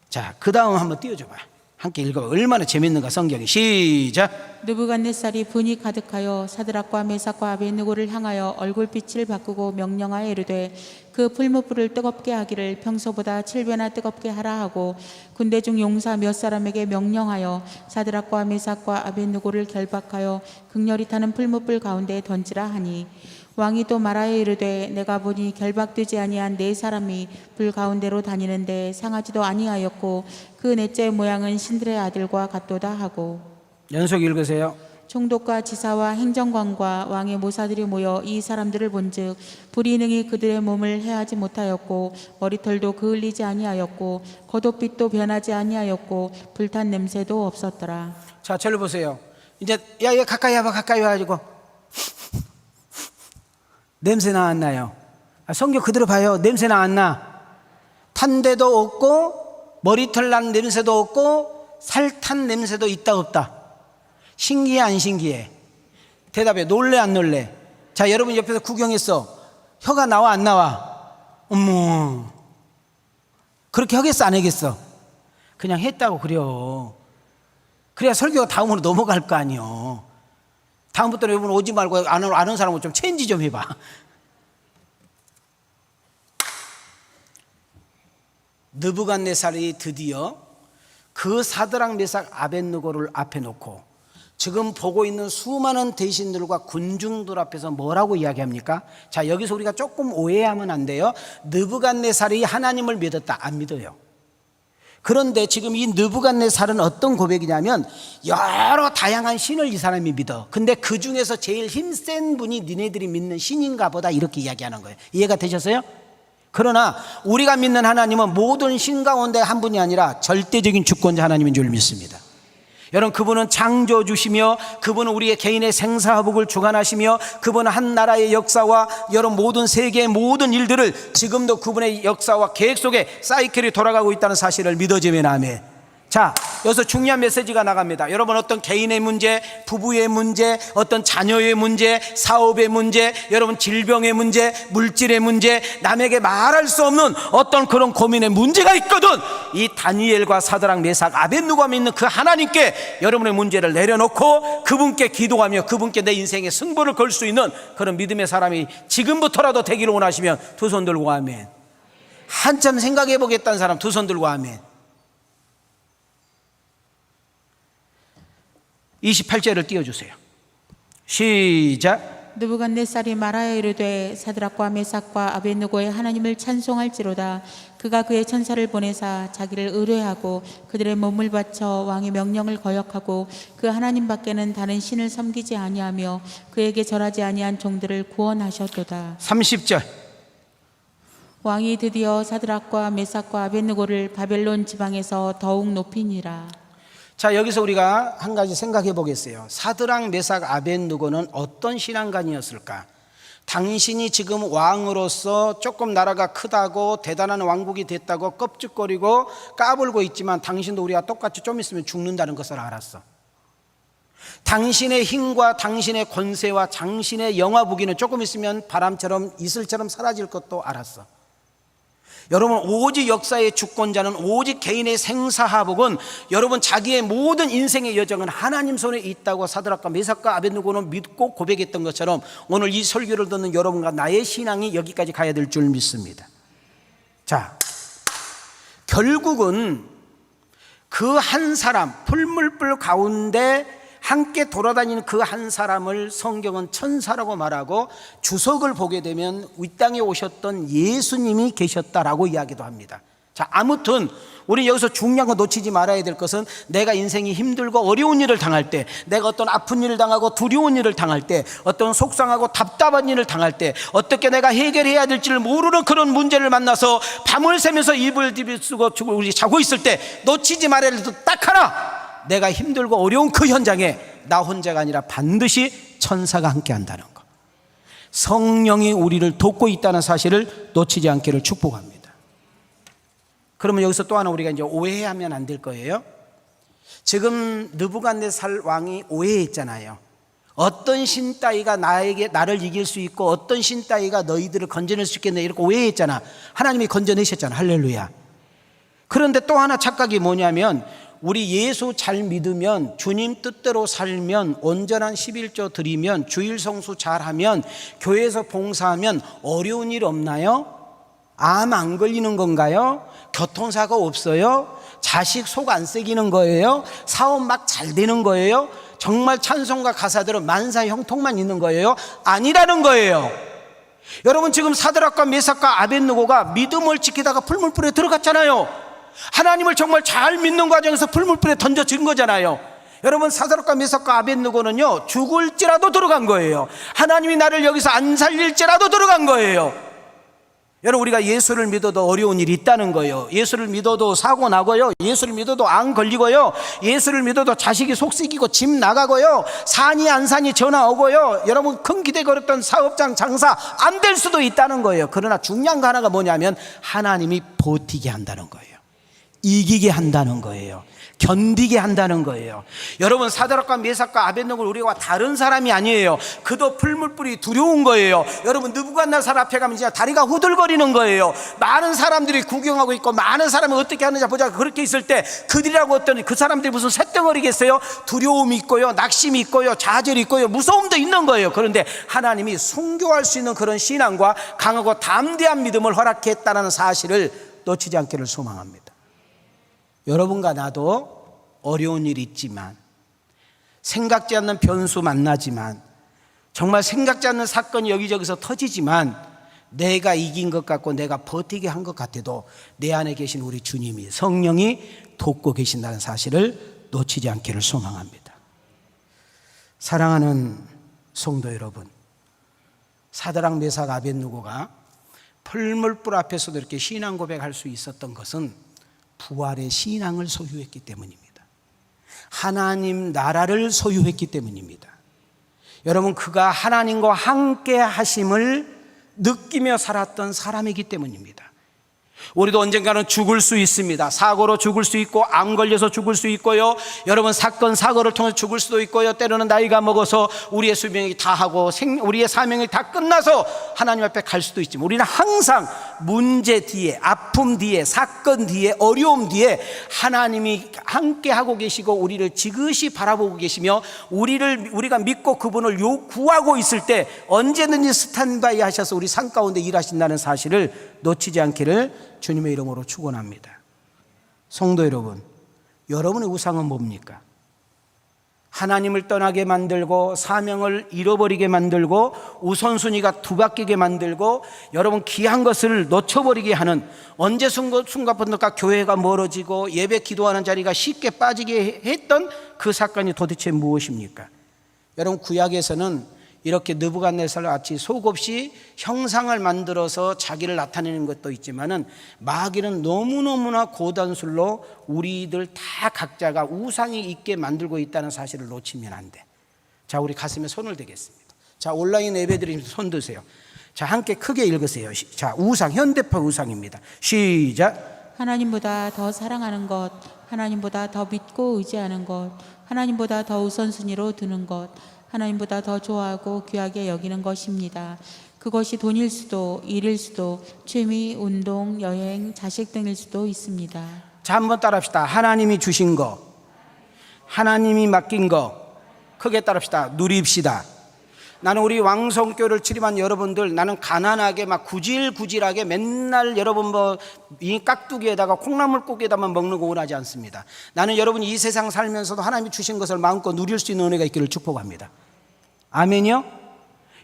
자, 그 다음 한번 띄워줘봐. 함께 읽어봐. 얼마나 재밌는가 성경이. 시작. 느부갓네살이 분이 가득하여 사드락과 메삭과 아벳느고를 향하여 얼굴빛을 바꾸고 명령하여 이르되 그 풀무불을 뜨겁게 하기를 평소보다 7배나 뜨겁게 하라 하고 군대 중 용사 몇 사람에게 명령하여 사드락과 메삭과 아벳느고를 결박하여 극렬히 타는 풀무불 가운데 던지라 하니, 왕이 또 말하여 이르되 내가 보니 결박되지 아니한 4사람이 불 가운데로 다니는데 상하지도 아니하였고 그 넷째 모양은 신들의 아들과 같도다 하고. 연속 읽으세요. 총독과 지사와 행정관과 왕의 모사들이 모여 이 사람들을 본즉 불이 능히 그들의 몸을 해하지 못하였고 머리털도 그을리지 아니하였고 겉옷빛도 변하지 아니하였고 불탄 냄새도 없었더라. 자, 저를 보세요. 이제 야, 가까이 와가지고 냄새 나, 안 나요? 성경 그대로 봐요. 냄새 나, 안 나? 탄 데도 없고 머리털 난 냄새도 없고 살탄 냄새도 있다 없다? 신기해, 안 신기해? 대답해. 놀래, 안 놀래? 자, 여러분 옆에서 구경했어. 혀가 나와, 안 나와? 어머, 그렇게 하겠어, 안 하겠어? 그냥 했다고 그래요. 그래야 설교가 다음으로 넘어갈 거 아니요. 다음부터는 여러분 오지 말고 아는 사람은 좀 체인지 좀 해봐. 느부갓네살이 드디어 그 사드락 메삭 아벳느고를 앞에 놓고 지금 보고 있는 수많은 대신들과 군중들 앞에서 뭐라고 이야기합니까? 자, 여기서 우리가 조금 오해하면 안 돼요. 느부갓네살이 하나님을 믿었다, 안 믿어요. 그런데 지금 이 느부갓네살은 어떤 고백이냐면 여러 다양한 신을 이 사람이 믿어. 근데 그 중에서 제일 힘센 분이 니네들이 믿는 신인가 보다, 이렇게 이야기하는 거예요. 이해가 되셨어요? 그러나 우리가 믿는 하나님은 모든 신 가운데 한 분이 아니라 절대적인 주권자 하나님인 줄 믿습니다. 여러분, 그분은 창조주시며 그분은 우리의 개인의 생사화복을 주관하시며 그분은 한 나라의 역사와 여러분 모든 세계의 모든 일들을 지금도 그분의 역사와 계획 속에 사이클이 돌아가고 있다는 사실을 믿어지면 아멘. 자, 여기서 중요한 메시지가 나갑니다. 여러분, 어떤 개인의 문제, 부부의 문제, 어떤 자녀의 문제, 사업의 문제, 여러분 질병의 문제, 물질의 문제, 남에게 말할 수 없는 어떤 그런 고민의 문제가 있거든, 이 다니엘과 사드락 메삭 아벳느고가 믿는 그 하나님께 여러분의 문제를 내려놓고 그분께 기도하며 그분께 내 인생의 승부를 걸 수 있는 그런 믿음의 사람이 지금부터라도 되기를 원하시면 두 손 들고 아멘. 한참 생각해 보겠다는 사람 두 손 들고 아멘. 28절을 띄워주세요. 시작. 느부갓네살이 말하여 이르되 사드락과 메삭과 아벳느고의 하나님을 찬송할지로다. 그가 그의 천사를 보내사 자기를 의뢰하고 그들의 몸을 바쳐 왕의 명령을 거역하고 그 하나님 밖에는 다른 신을 섬기지 아니하며 그에게 절하지 아니한 종들을 구원하셨도다. 30절. 왕이 드디어 사드락과 메삭과 아벳느고를 바벨론 지방에서 더욱 높이니라. 자, 여기서 우리가 한 가지 생각해 보겠어요. 사드락 메삭 아벳느고는 어떤 신앙관이었을까? 당신이 지금 왕으로서 조금 나라가 크다고 대단한 왕국이 됐다고 껍죽거리고 까불고 있지만 당신도 우리가 똑같이 좀 있으면 죽는다는 것을 알았어. 당신의 힘과 당신의 권세와 당신의 영화부기는 조금 있으면 바람처럼 이슬처럼 사라질 것도 알았어. 여러분, 오직 역사의 주권자는, 오직 개인의 생사화복은, 여러분 자기의 모든 인생의 여정은 하나님 손에 있다고 사드락과 메삭과 아벳느고는 믿고 고백했던 것처럼 오늘 이 설교를 듣는 여러분과 나의 신앙이 여기까지 가야 될 줄 믿습니다. 자, 결국은 그 한 사람, 풀물불 가운데 함께 돌아다니는 그 한 사람을 성경은 천사라고 말하고 주석을 보게 되면 이 땅에 오셨던 예수님이 계셨다라고 이야기도 합니다. 자, 아무튼 우리 여기서 중요한 거 놓치지 말아야 될 것은 내가 인생이 힘들고 어려운 일을 당할 때, 내가 어떤 아픈 일을 당하고 두려운 일을 당할 때, 어떤 속상하고 답답한 일을 당할 때, 어떻게 내가 해결해야 될지를 모르는 그런 문제를 만나서 밤을 새면서 이불 뒤집쓰고 우리 자고 있을 때 놓치지 말아야 될 것 딱 하나, 내가 힘들고 어려운 그 현장에 나 혼자가 아니라 반드시 천사가 함께 한다는 것, 성령이 우리를 돕고 있다는 사실을 놓치지 않기를 축복합니다. 그러면 여기서 또 하나 우리가 이제 오해하면 안 될 거예요. 지금 느부갓네살 왕이 오해했잖아요. 어떤 신 따위가 나를 이길 수 있고 어떤 신 따위가 너희들을 건져낼 수 있겠네, 이렇게 오해했잖아. 하나님이 건져내셨잖아. 할렐루야. 그런데 또 하나 착각이 뭐냐면, 우리 예수 잘 믿으면, 주님 뜻대로 살면, 온전한 11조 드리면, 주일 성수 잘하면, 교회에서 봉사하면 어려운 일 없나요? 암 안 걸리는 건가요? 교통사고 없어요? 자식 속 안 썩이는 거예요? 사업 막 잘 되는 거예요? 정말 찬송가 가사들은 만사 형통만 있는 거예요? 아니라는 거예요. 여러분, 지금 사드락과 메삭과 아벳느고가 믿음을 지키다가 풀물불에 들어갔잖아요. 하나님을 정말 잘 믿는 과정에서 풀물불에 던져진 거잖아요. 여러분, 사드락과 메삭과 아벳느고는요, 죽을지라도 들어간 거예요. 하나님이 나를 여기서 안 살릴지라도 들어간 거예요. 여러분, 우리가 예수를 믿어도 어려운 일이 있다는 거예요. 예수를 믿어도 사고 나고요, 예수를 믿어도 안 걸리고요, 예수를 믿어도 자식이 속 썩이고 집 나가고요, 산이 안 산이 전화 오고요, 여러분 큰 기대 걸었던 사업장 장사 안 될 수도 있다는 거예요. 그러나 중요한 거 하나가 뭐냐면 하나님이 버티게 한다는 거예요. 이기게 한다는 거예요. 견디게 한다는 거예요. 여러분, 사드락과 메삭과 아벳느고는 우리와 다른 사람이 아니에요. 그도 풀물불이 두려운 거예요. 여러분, 느부갓네살 앞에 가면 진짜 다리가 후들거리는 거예요. 많은 사람들이 구경하고 있고 많은 사람이 어떻게 하느냐 보자. 그렇게 있을 때 그들이라고 했더니 그 사람들이 무슨 쇳덩어리겠어요? 두려움이 있고요, 낙심이 있고요, 좌절이 있고요, 무서움도 있는 거예요. 그런데 하나님이 순교할 수 있는 그런 신앙과 강하고 담대한 믿음을 허락했다는 사실을 놓치지 않기를 소망합니다. 여러분과 나도 어려운 일이 있지만, 생각지 않는 변수 만나지만, 정말 생각지 않는 사건이 여기저기서 터지지만 내가 이긴 것 같고 내가 버티게 한 것 같아도 내 안에 계신 우리 주님이, 성령이 돕고 계신다는 사실을 놓치지 않기를 소망합니다. 사랑하는 성도 여러분, 사드락 메삭 아벳느고가 풀물불 앞에서도 이렇게 신앙 고백할 수 있었던 것은 부활의 신앙을 소유했기 때문입니다. 하나님 나라를 소유했기 때문입니다. 여러분, 그가 하나님과 함께 하심을 느끼며 살았던 사람이기 때문입니다. 우리도 언젠가는 죽을 수 있습니다. 사고로 죽을 수 있고, 암 걸려서 죽을 수 있고요, 여러분, 사건 사고를 통해 죽을 수도 있고요, 때로는 나이가 먹어서 우리의 수명이 다하고 우리의 사명이 다 끝나서 하나님 앞에 갈 수도 있지만, 우리는 항상 문제 뒤에, 아픔 뒤에, 사건 뒤에, 어려움 뒤에 하나님이 함께 하고 계시고 우리를 지그시 바라보고 계시며 우리가 믿고 그분을 구하고 있을 때 언제든지 스탠바이 하셔서 우리 삶 가운데 일하신다는 사실을 놓치지 않기를 주님의 이름으로 축원합니다. 성도 여러분, 여러분의 우상은 뭡니까? 하나님을 떠나게 만들고 사명을 잃어버리게 만들고 우선순위가 뒤바뀌게 만들고 여러분 귀한 것을 놓쳐버리게 하는, 언제 순간부터 교회가 멀어지고 예배 기도하는 자리가 쉽게 빠지게 했던 그 사건이 도대체 무엇입니까? 여러분, 구약에서는 이렇게 느부갓네살 같이 속없이 형상을 만들어서 자기를 나타내는 것도 있지만은 마귀는 너무너무나 고단술로 우리들 다 각자가 우상이 있게 만들고 있다는 사실을 놓치면 안 돼. 자, 우리 가슴에 손을 대겠습니다. 자, 온라인 예배드림 손 드세요. 자, 함께 크게 읽으세요. 자, 우상, 현대파 우상입니다. 시작. 하나님보다 더 사랑하는 것, 하나님보다 더 믿고 의지하는 것, 하나님보다 더 우선순위로 두는 것, 하나님보다 더 좋아하고 귀하게 여기는 것입니다. 그것이 돈일 수도, 일일 수도, 취미, 운동, 여행, 자식 등일 수도 있습니다. 자, 한번 따라합시다. 하나님이 주신 거, 하나님이 맡긴 거, 크게 따라합시다. 누립시다. 나는 우리 왕성교를 출입한 여러분들, 나는 가난하게 막 구질구질하게 맨날 여러분 이 깍두기에다가 콩나물국에다만 먹는 거 원하지 않습니다. 나는 여러분이 이 세상 살면서도 하나님이 주신 것을 마음껏 누릴 수 있는 은혜가 있기를 축복합니다. 아멘이요?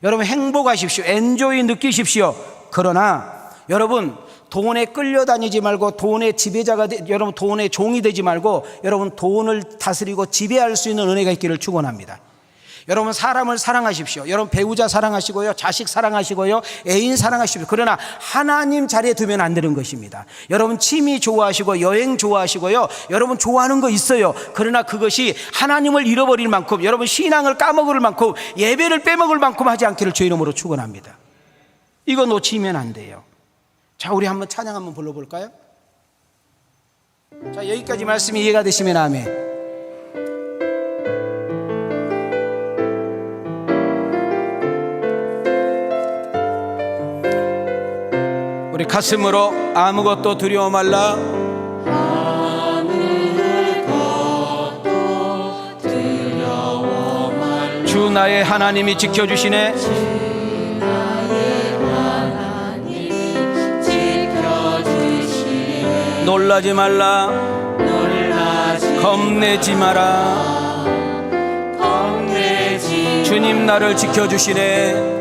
여러분, 행복하십시오. 엔조이 느끼십시오. 그러나 여러분, 돈에 끌려다니지 말고 돈의 지배자가 여러분 돈의 종이 되지 말고 여러분 돈을 다스리고 지배할 수 있는 은혜가 있기를 축원합니다. 여러분, 사람을 사랑하십시오. 여러분, 배우자 사랑하시고요, 자식 사랑하시고요, 애인 사랑하십시오. 그러나 하나님 자리에 두면 안 되는 것입니다. 여러분, 취미 좋아하시고 여행 좋아하시고요, 여러분 좋아하는 거 있어요. 그러나 그것이 하나님을 잃어버릴 만큼, 여러분 신앙을 까먹을 만큼, 예배를 빼먹을 만큼 하지 않기를 주의 이름으로 축원합니다. 이거 놓치면 안 돼요. 자, 우리 한번 찬양 한번 불러볼까요? 자, 여기까지 말씀이 이해가 되시면 아멘. 우리 가슴으로 아무것도 두려워 말라. 아무것도 두려워 말라. 주 나의 하나님이 지켜주시네. 주 나의 하나님이 지켜주시네. 놀라지 말라. 놀라지 겁내지 마라. 겁내지 주님 나를 지켜주시네.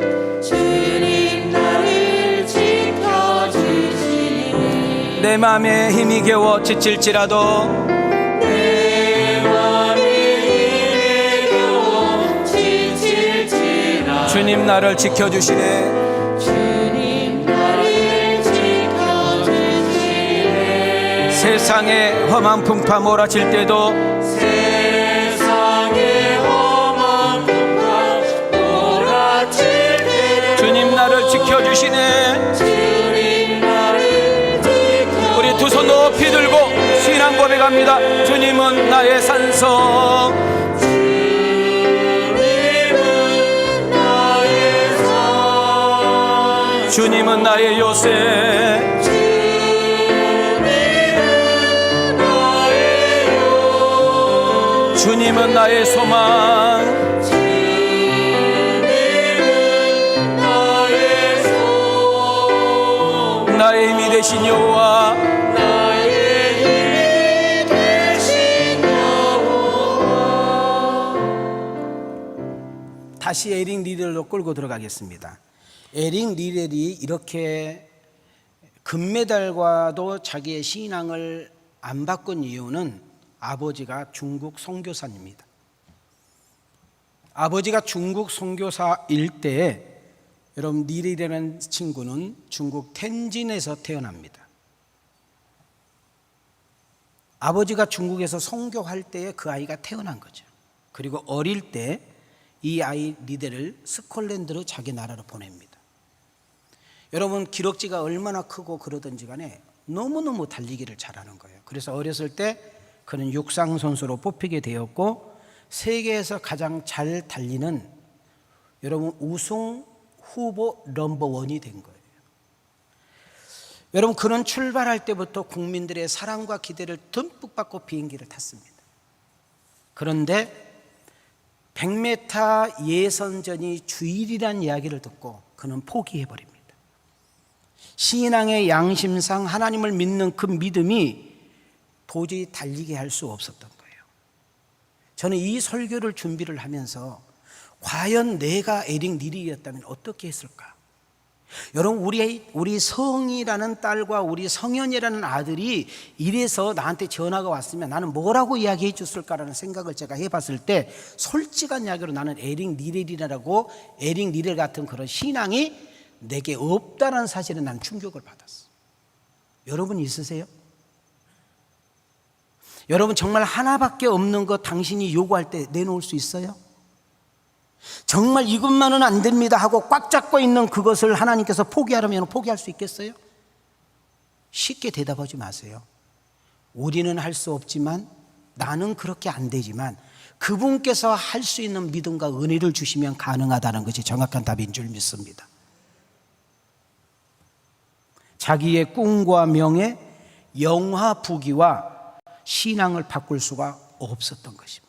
내 맘에 힘이 겨워 지칠지라도, 내 맘에 힘이 겨워 지칠지라도 주님 나를 지켜주시네. 주님 나를 지켜주시네. 세상에 험한 풍파 몰아칠 때도, 세상에 험한 풍파 몰아칠 때도 주님 나를 지켜주시네. 주님 나를 두 손 높이 들고 고백합니다. 주님은 나의 산성, 주님은 나의 요새, 주님은 나의 소망, 나의 힘이 되신 여호와, 다시 에릭 리렐로 끌고 들어가겠습니다. 에릭 리렐이 이렇게 금메달과도 자기의 신앙을 안 바꾼 이유는 아버지가 중국 선교사입니다. 아버지가 중국 선교사일 때에 여러분 리렐이라는 친구는 중국 텐진에서 태어납니다. 아버지가 중국에서 선교할 때에 그 아이가 태어난 거죠. 그리고 어릴 때 이 아이 리렐을 스콜랜드로 자기 나라로 보냅니다. 여러분 기럭지가 얼마나 크고 그러든지 간에 너무너무 달리기를 잘하는 거예요. 그래서 어렸을 때 그는 육상 선수로 뽑히게 되었고 세계에서 가장 잘 달리는 여러분 우승 후보 넘버1이 된 거예요. 여러분 그는 출발할 때부터 국민들의 사랑과 기대를 듬뿍 받고 비행기를 탔습니다. 그런데 100m 예선전이 주일이라는 이야기를 듣고 그는 포기해버립니다. 신앙의 양심상 하나님을 믿는 그 믿음이 도저히 달리게 할 수 없었던 거예요. 저는 이 설교를 준비를 하면서 과연 내가 에릭 리렐이었다면 어떻게 했을까? 여러분 우리 성이라는 딸과 우리 성현이라는 아들이 이래서 나한테 전화가 왔으면 나는 뭐라고 이야기해 줬을까라는 생각을 제가 해봤을 때 솔직한 이야기로 나는 에릭 리렐이라고 에릭 리렐 같은 그런 신앙이 내게 없다는 사실에 난 충격을 받았어. 여러분 있으세요? 여러분 정말 하나밖에 없는 거 당신이 요구할 때 내놓을 수 있어요? 정말 이것만은 안 됩니다 하고 꽉 잡고 있는 그것을 하나님께서 포기하라면 포기할 수 있겠어요? 쉽게 대답하지 마세요. 우리는 할 수 없지만 나는 그렇게 안 되지만 그분께서 할 수 있는 믿음과 은혜를 주시면 가능하다는 것이 정확한 답인 줄 믿습니다. 자기의 꿈과 명예, 영화 부귀와 신앙을 바꿀 수가 없었던 것입니다.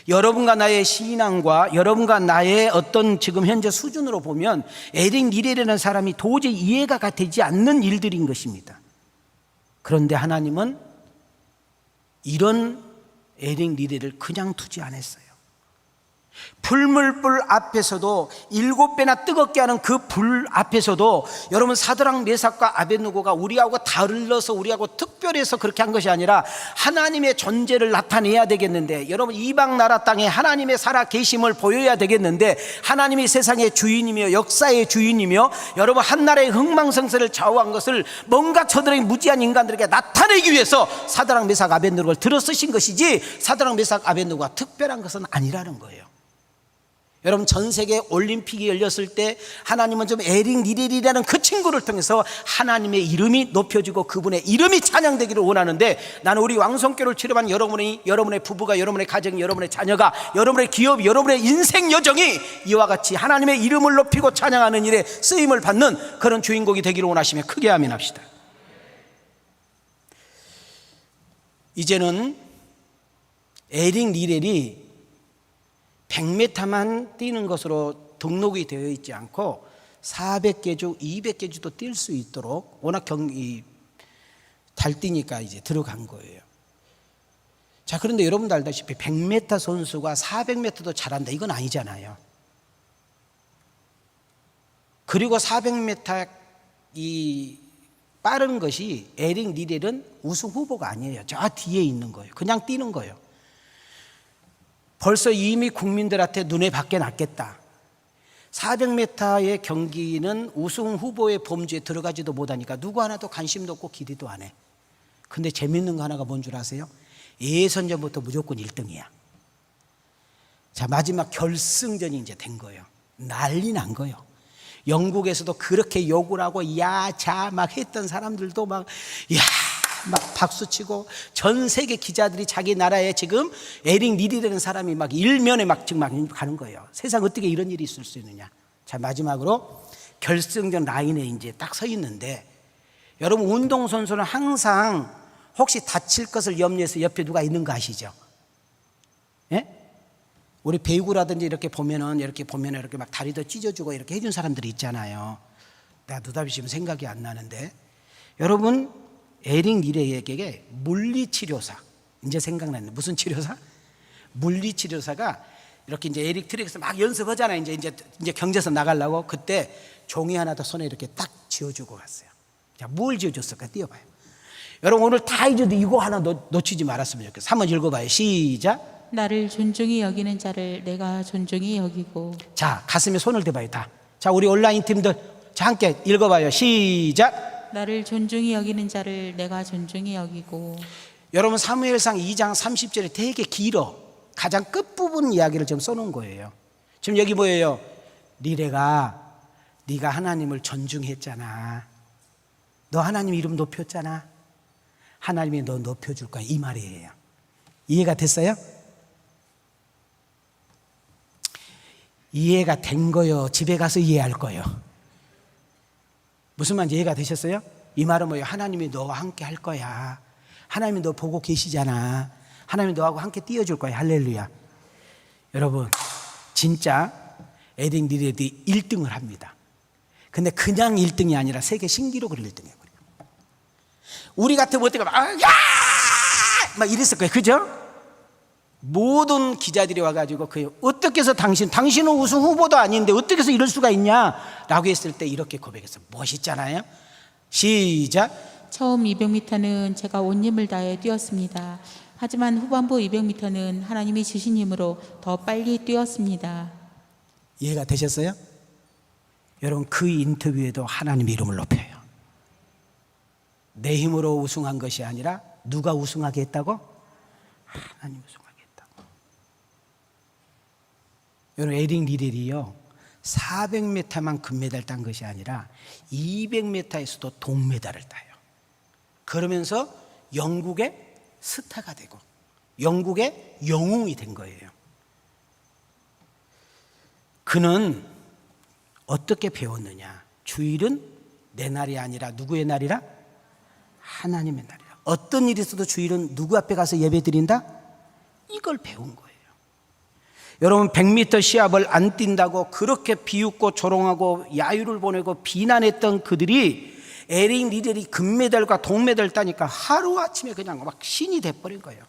여러분과 나의 신앙과 여러분과 나의 어떤 지금 현재 수준으로 보면 에릭 리렐이라는 사람이 도저히 이해가 되지 않는 일들인 것입니다. 그런데 하나님은 이런 에릭 리렐을 그냥 두지 않았어요. 불물불 앞에서도 7배나 뜨겁게 하는 그 불 앞에서도 여러분 사드락 메삭과 아벳느고가 우리하고 달라서 우리하고 특별해서 그렇게 한 것이 아니라 하나님의 존재를 나타내야 되겠는데 여러분 이방 나라 땅에 하나님의 살아 계심을 보여야 되겠는데 하나님이 세상의 주인이며 역사의 주인이며 여러분 한나라의 흥망성쇠를 좌우한 것을 뭔가 저들의 무지한 인간들에게 나타내기 위해서 사드락 메삭 아벳느고를 들어 쓰신 것이지 사드락 메삭 아벳느고가 특별한 것은 아니라는 거예요. 여러분 전 세계 올림픽이 열렸을 때 하나님은 좀 에릭 리렐이라는 그 친구를 통해서 하나님의 이름이 높여지고 그분의 이름이 찬양되기를 원하는데 나는 우리 왕성교를 치료한 여러분의 부부가 여러분의 가정이 여러분의 자녀가 여러분의 기업이 여러분의 인생 여정이 이와 같이 하나님의 이름을 높이고 찬양하는 일에 쓰임을 받는 그런 주인공이 되기를 원하시며 크게 아멘합시다. 이제는 에릭 리렐이 100m만 뛰는 것으로 등록이 되어 있지 않고 400개주, 200개주도 뛸 수 있도록 워낙 잘 뛰니까 이제 들어간 거예요. 자, 그런데 여러분도 알다시피 100m 선수가 400m도 잘한다 이건 아니잖아요. 그리고 400m 이 빠른 것이 에릭 리렐은 우승 후보가 아니에요. 저 뒤에 있는 거예요. 그냥 뛰는 거예요. 벌써 이미 국민들한테 눈에 밖에 났겠다. 400m의 경기는 우승 후보의 범주에 들어가지도 못하니까 누구 하나도 관심도 없고 기대도 안 해. 근데 재밌는 거 하나가 뭔 줄 아세요? 예선전부터 무조건 1등이야. 자, 마지막 결승전이 이제 된 거예요. 난리 난 거예요. 영국에서도 그렇게 욕을 하고 야자 막 했던 사람들도 막 야 막 박수치고 전 세계 기자들이 자기 나라에 지금 에릭 닐이라는 사람이 막 일면에 막 지금 막 가는 거예요. 세상 어떻게 이런 일이 있을 수 있느냐. 자, 마지막으로 결승전 라인에 이제 딱 서 있는데, 여러분 운동선수는 항상 혹시 다칠 것을 염려해서 옆에 누가 있는 거 아시죠? 예? 우리 배구라든지 이렇게 보면은 이렇게 막 다리도 찢어주고 이렇게 해준 사람들이 있잖아요. 내가 느닷없이 지금 생각이 안 나는데, 여러분 에릭 닐에게 물리치료사, 이제 생각났네. 무슨 치료사? 물리치료사가 이렇게 이제 에릭 트랙에서 막 연습하잖아요. 이제 경제에서 나가려고. 그때 종이 하나 더 손에 이렇게 딱 쥐어주고 갔어요. 자, 뭘 쥐어줬을까? 띄워봐요. 여러분 오늘 다 잊어도 이거 하나 놓치지 말았으면 좋겠어요. 한번 읽어봐요. 시작. 나를 존중히 여기는 자를 내가 존중히 여기고. 자, 가슴에 손을 대봐요. 다. 자, 우리 온라인 팀들, 자, 함께 읽어봐요. 시작. 나를 존중히 여기는 자를 내가 존중히 여기고. 여러분 사무엘상 2장 30절에 되게 길어. 가장 끝부분 이야기를 지금 써놓은 거예요. 지금 여기 뭐예요? 네가 하나님을 존중했잖아. 너 하나님 이름 높였잖아. 하나님이 너 높여줄 거야, 이 말이에요. 이해가 됐어요? 이해가 된 거요? 집에 가서 이해할 거요? 무슨 말인지 이해가 되셨어요? 이 말은 뭐예요? 하나님이 너와 함께 할 거야. 하나님이 너 보고 계시잖아. 하나님이 너하고 함께 띄워줄 거야. 할렐루야. 여러분 진짜 에릭 닐이 1등을 합니다. 근데 그냥 1등이 아니라 세계 신기록을 1등 해버려요. 우리 같으면 어떻게 막 이랬을 거예요. 그죠? 모든 기자들이 와가지고 어떻게 해서 당신은 우승 후보도 아닌데 어떻게 해서 이럴 수가 있냐 라고 했을 때 이렇게 고백했어요. 멋있잖아요. 시작. 처음 200m는 제가 온 힘을 다해 뛰었습니다. 하지만 후반부 200m는 하나님이 주신 힘으로 더 빨리 뛰었습니다. 이해가 되셨어요? 여러분 그 인터뷰에도 하나님 이름을 높여요. 내 힘으로 우승한 것이 아니라 누가 우승하게 했다고? 하나님 우승하게 했다고. 여러분 에릭 닐이요 400m만 금메달 딴 것이 아니라 200m에서도 동메달을 따요. 그러면서 영국의 스타가 되고 영국의 영웅이 된 거예요. 그는 어떻게 배웠느냐? 주일은 내 날이 아니라 누구의 날이라? 하나님의 날이라. 어떤 일이 있어도 주일은 누구 앞에 가서 예배 드린다? 이걸 배운 거예요. 여러분 100m 시합을 안 뛴다고 그렇게 비웃고 조롱하고 야유를 보내고 비난했던 그들이 에릭 닐이 금메달과 동메달 따니까 하루아침에 그냥 막 신이 돼버린 거예요.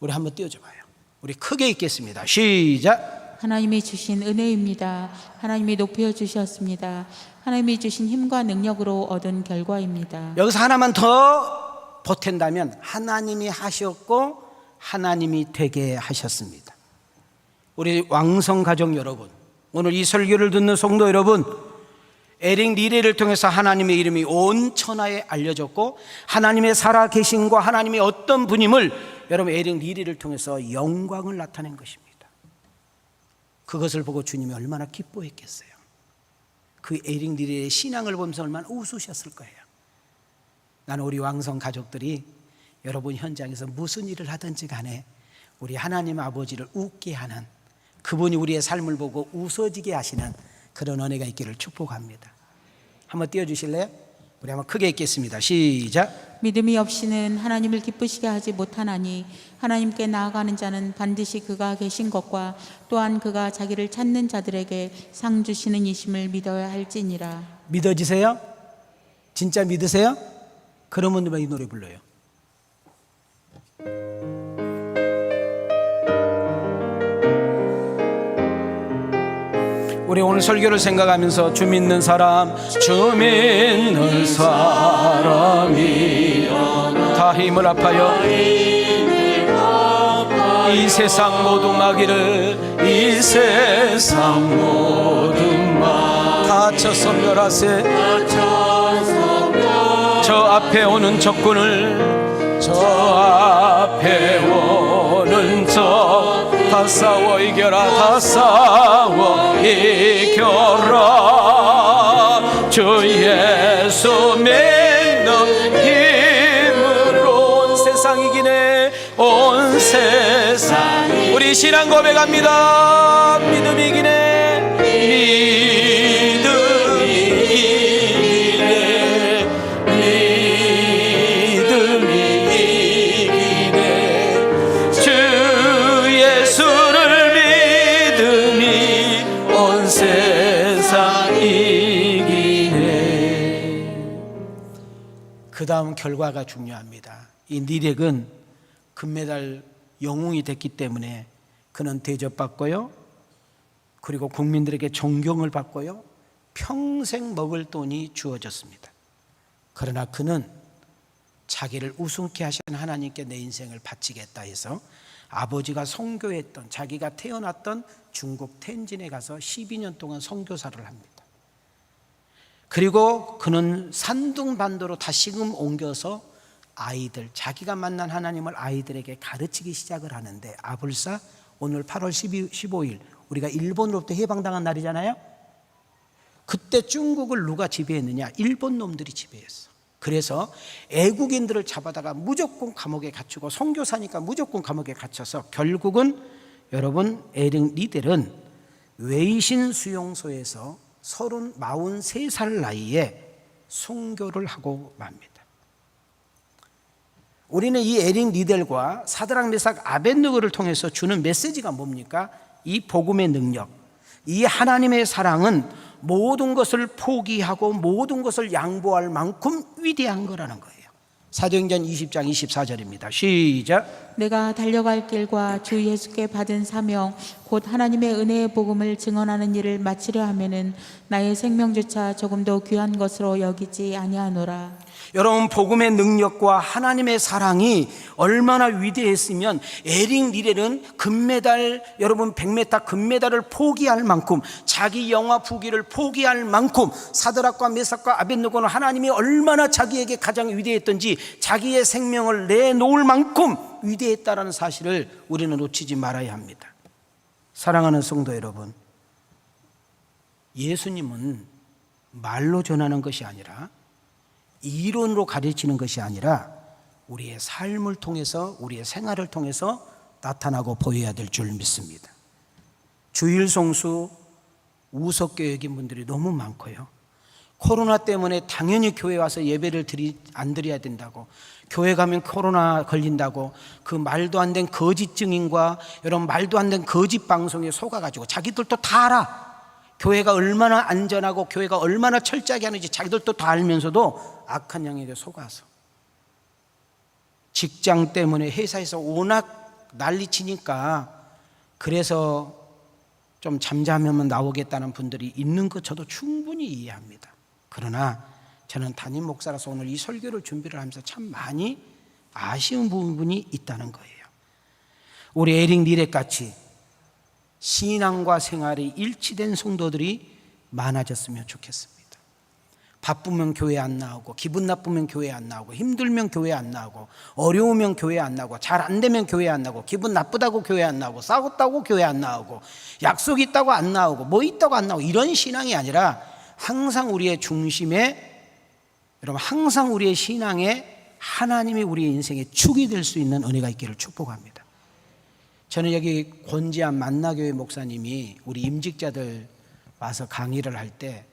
우리 한번 띄워줘 봐요. 우리 크게 읽겠습니다. 시작. 하나님이 주신 은혜입니다. 하나님이 높여주셨습니다. 하나님이 주신 힘과 능력으로 얻은 결과입니다. 여기서 하나만 더 보탠다면 하나님이 하셨고 하나님이 되게 하셨습니다. 우리 왕성 가족 여러분, 오늘 이 설교를 듣는 성도 여러분, 에릭 닐을 통해서 하나님의 이름이 온 천하에 알려졌고 하나님의 살아계심과 하나님의 어떤 분임을 여러분 에릭 닐을 통해서 영광을 나타낸 것입니다. 그것을 보고 주님이 얼마나 기뻐했겠어요. 그 에릭 닐의 신앙을 보면서 얼마나 웃으셨을 거예요. 나는 우리 왕성 가족들이 여러분 현장에서 무슨 일을 하든지 간에 우리 하나님 아버지를 웃게 하는, 그분이 우리의 삶을 보고 웃어지게 하시는 그런 은혜가 있기를 축복합니다. 한번 띄워주실래요? 우리 한번 크게 읽겠습니다. 시작. 믿음이 없이는 하나님을 기쁘시게 하지 못하나니 하나님께 나아가는 자는 반드시 그가 계신 것과 또한 그가 자기를 찾는 자들에게 상 주시는 이심을 믿어야 할지니라. 믿어지세요? 진짜 믿으세요? 그러면 왜 이 노래 불러요? 우리 오늘 설교를 생각하면서 주 믿는 사람이 다 힘을 합하여 이 세상 모든 마귀를 이 세상 모든 마귀 다쳐서 멸하세. 저 앞에 오는 적군을 저 앞에 오는 적 다 싸워 이겨라. 다 싸워 이겨라. 주 예수 믿는 세상. 우리 신앙 고백합니다. 믿음이 이기네, 믿음이 이기네, 믿음이 이기네. 주 예수를 믿음이 온 세상 이기네. 그 다음 결과가 중요합니다. 이 니렉은 금메달 영웅이 됐기 때문에 그는 대접받고요, 그리고 국민들에게 존경을 받고요, 평생 먹을 돈이 주어졌습니다. 그러나 그는 자기를 우습게 하신 하나님께 내 인생을 바치겠다 해서 아버지가 선교했던, 자기가 태어났던 중국 텐진에 가서 12년 동안 선교사를 합니다. 그리고 그는 산둥반도로 다시금 옮겨서 아이들, 자기가 만난 하나님을 아이들에게 가르치기 시작을 하는데, 아불사 오늘 8월 15일 우리가 일본으로부터 해방당한 날이잖아요. 그때 중국을 누가 지배했느냐? 일본 놈들이 지배했어. 그래서 애국인들을 잡아다가 무조건 감옥에 갇히고, 선교사니까 무조건 감옥에 갇혀서 결국은 여러분 에릭 니델은 웨이신 수용소에서 43살 나이에 순교를 하고 맙니다. 우리는 이 에릭 니델과 사드락 메삭 아벳느고를 통해서 주는 메시지가 뭡니까? 이 복음의 능력, 이 하나님의 사랑은 모든 것을 포기하고 모든 것을 양보할 만큼 위대한 거라는 거예요. 사도행전 20장 24절입니다. 시작. 내가 달려갈 길과 주 예수께 받은 사명 곧 하나님의 은혜의 복음을 증언하는 일을 마치려 하면은 나의 생명조차 조금도 귀한 것으로 여기지 아니하노라. 여러분, 복음의 능력과 하나님의 사랑이 얼마나 위대했으면 에릭 니렐은 금메달, 여러분 100m 금메달을 포기할 만큼, 자기 영화 부기를 포기할 만큼, 사드락과 메삭과 아벳느고는 하나님이 얼마나 자기에게 가장 위대했던지 자기의 생명을 내놓을 만큼 위대했다라는 사실을 우리는 놓치지 말아야 합니다. 사랑하는 성도 여러분, 예수님은 말로 전하는 것이 아니라, 이론으로 가르치는 것이 아니라 우리의 삶을 통해서, 우리의 생활을 통해서 나타나고 보여야 될 줄 믿습니다. 주일 성수 우석교역인 분들이 너무 많고요, 코로나 때문에 당연히 교회 와서 예배를 안 드려야 된다고, 교회 가면 코로나 걸린다고 그 말도 안 된 거짓 증인과 여러분 말도 안 된 거짓 방송에 속아가지고 자기들도 다 알아. 교회가 얼마나 안전하고 교회가 얼마나 철저하게 하는지 자기들도 다 알면서도 악한 영에게 속아서, 직장 때문에 회사에서 워낙 난리치니까 그래서 좀 잠잠하면 나오겠다는 분들이 있는 것 저도 충분히 이해합니다. 그러나 저는 담임 목사라서 오늘 이 설교를 준비를 하면서 참 많이 아쉬운 부분이 있다는 거예요. 우리 에릭 니렉 같이 신앙과 생활이 일치된 성도들이 많아졌으면 좋겠습니다. 바쁘면 교회 안 나오고, 기분 나쁘면 교회 안 나오고, 힘들면 교회 안 나오고, 어려우면 교회 안 나오고, 잘 안 되면 교회 안 나오고, 기분 나쁘다고 교회 안 나오고, 싸웠다고 교회 안 나오고, 약속 있다고 안 나오고, 뭐 있다고 안 나오고, 이런 신앙이 아니라 항상 우리의 중심에, 여러분 항상 우리의 신앙에 하나님이 우리의 인생의 축이 될 수 있는 은혜가 있기를 축복합니다. 저는 여기 권지한 만나교회 목사님이 우리 임직자들 와서 강의를 할 때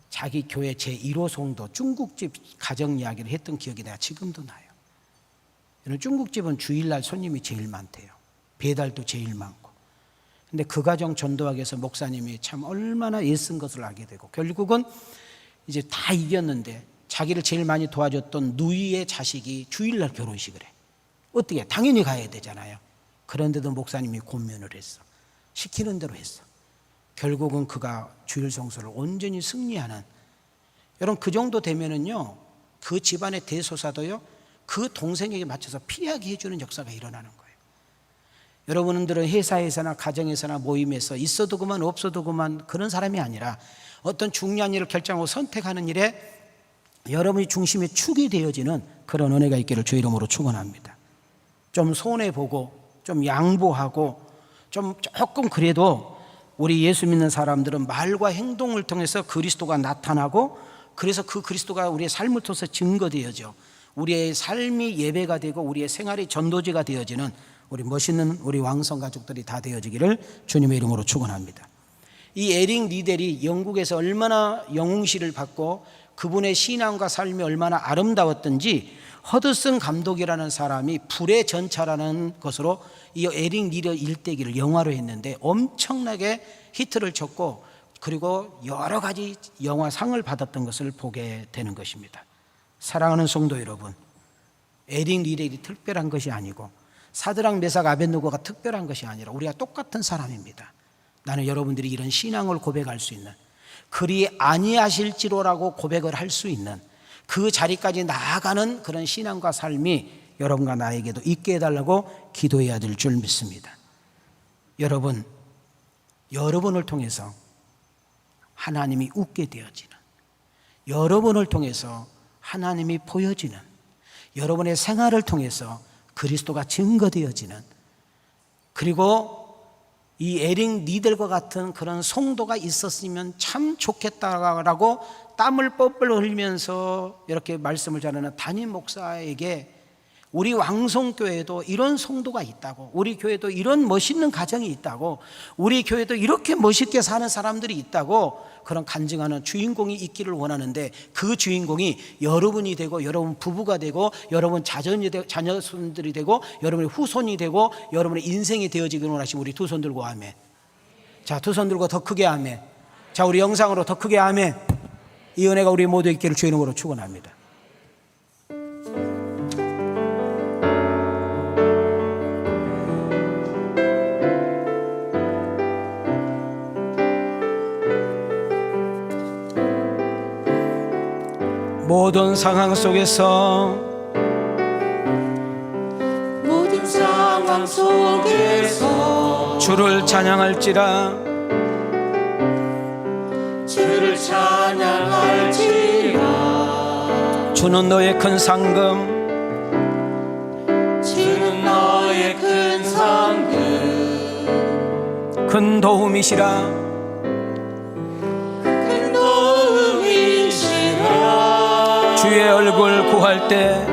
자기 교회 제1호 성도 중국집 가정 이야기를 했던 기억이 내가 지금도 나요. 중국집은 주일날 손님이 제일 많대요. 배달도 제일 많고. 근데 그 가정 전도하기 위해서 목사님이 참 얼마나 애쓴 것을 알게 되고, 결국은 이제 다 이겼는데 자기를 제일 많이 도와줬던 누이의 자식이 주일날 결혼식을 해. 어떻게? 당연히 가야 되잖아요. 그런데도 목사님이 권면을 했어. 시키는 대로 했어. 결국은 그가 주일 성수를 온전히 승리하는, 여러분 그 정도 되면은요, 그 집안의 대소사도요 그 동생에게 맞춰서 피하게 해주는 역사가 일어나는 거예요. 여러분들은 회사에서나 가정에서나 모임에서 있어도 그만 없어도 그만 그런 사람이 아니라 어떤 중요한 일을 결정하고 선택하는 일에 여러분이 중심에 축이 되어지는 그런 은혜가 있기를 주 이름으로 축원합니다. 좀 손해보고 좀 양보하고 좀 조금 그래도 우리 예수 믿는 사람들은 말과 행동을 통해서 그리스도가 나타나고, 그래서 그 그리스도가 우리의 삶을 통해서 증거되어져 우리의 삶이 예배가 되고 우리의 생활이 전도지가 되어지는 우리 멋있는 우리 왕성 가족들이 다 되어지기를 주님의 이름으로 축원합니다. 이 에릭 리델이 영국에서 얼마나 영웅시를 받고 그분의 신앙과 삶이 얼마나 아름다웠던지 허드슨 감독이라는 사람이 불의 전차라는 것으로 이 에릭 리델 일대기를 영화로 했는데 엄청나게 히트를 쳤고 그리고 여러 가지 영화상을 받았던 것을 보게 되는 것입니다. 사랑하는 성도 여러분, 에릭 리델이 특별한 것이 아니고 사드락 메삭 아벳느고가 특별한 것이 아니라 우리가 똑같은 사람입니다. 나는 여러분들이 이런 신앙을 고백할 수 있는, 그리 아니하실지로라고 고백을 할 수 있는 그 자리까지 나아가는 그런 신앙과 삶이 여러분과 나에게도 있게 해달라고 기도해야 될 줄 믿습니다. 여러분을 통해서 하나님이 웃게 되어지는, 여러분을 통해서 하나님이 보여지는, 여러분의 생활을 통해서 그리스도가 증거되어지는, 그리고 이 에릭 리델과 같은 그런 성도가 있었으면 참 좋겠다라고 땀을 뻘뻘 흘리면서 이렇게 말씀을 전하는 담임 목사에게 우리 왕성교회도 이런 성도가 있다고, 우리 교회도 이런 멋있는 가정이 있다고, 우리 교회도 이렇게 멋있게 사는 사람들이 있다고 그런 간증하는 주인공이 있기를 원하는데, 그 주인공이 여러분이 되고 여러분 부부가 되고 여러분 자녀손들이 되고 여러분의 후손이 되고 여러분의 인생이 되어지기를 원하시면 우리 두 손 들고 아멘. 자, 두 손 들고 더 크게 아멘. 자, 우리 영상으로 더 크게 아멘. 이 은혜가 우리 모두 있기를 주의 이름으로 축원합니다. 모든 상황 속에서 주를 찬양할지라 주는 너의 큰 상급, 큰 도움이시라. 주의 얼굴 구할 때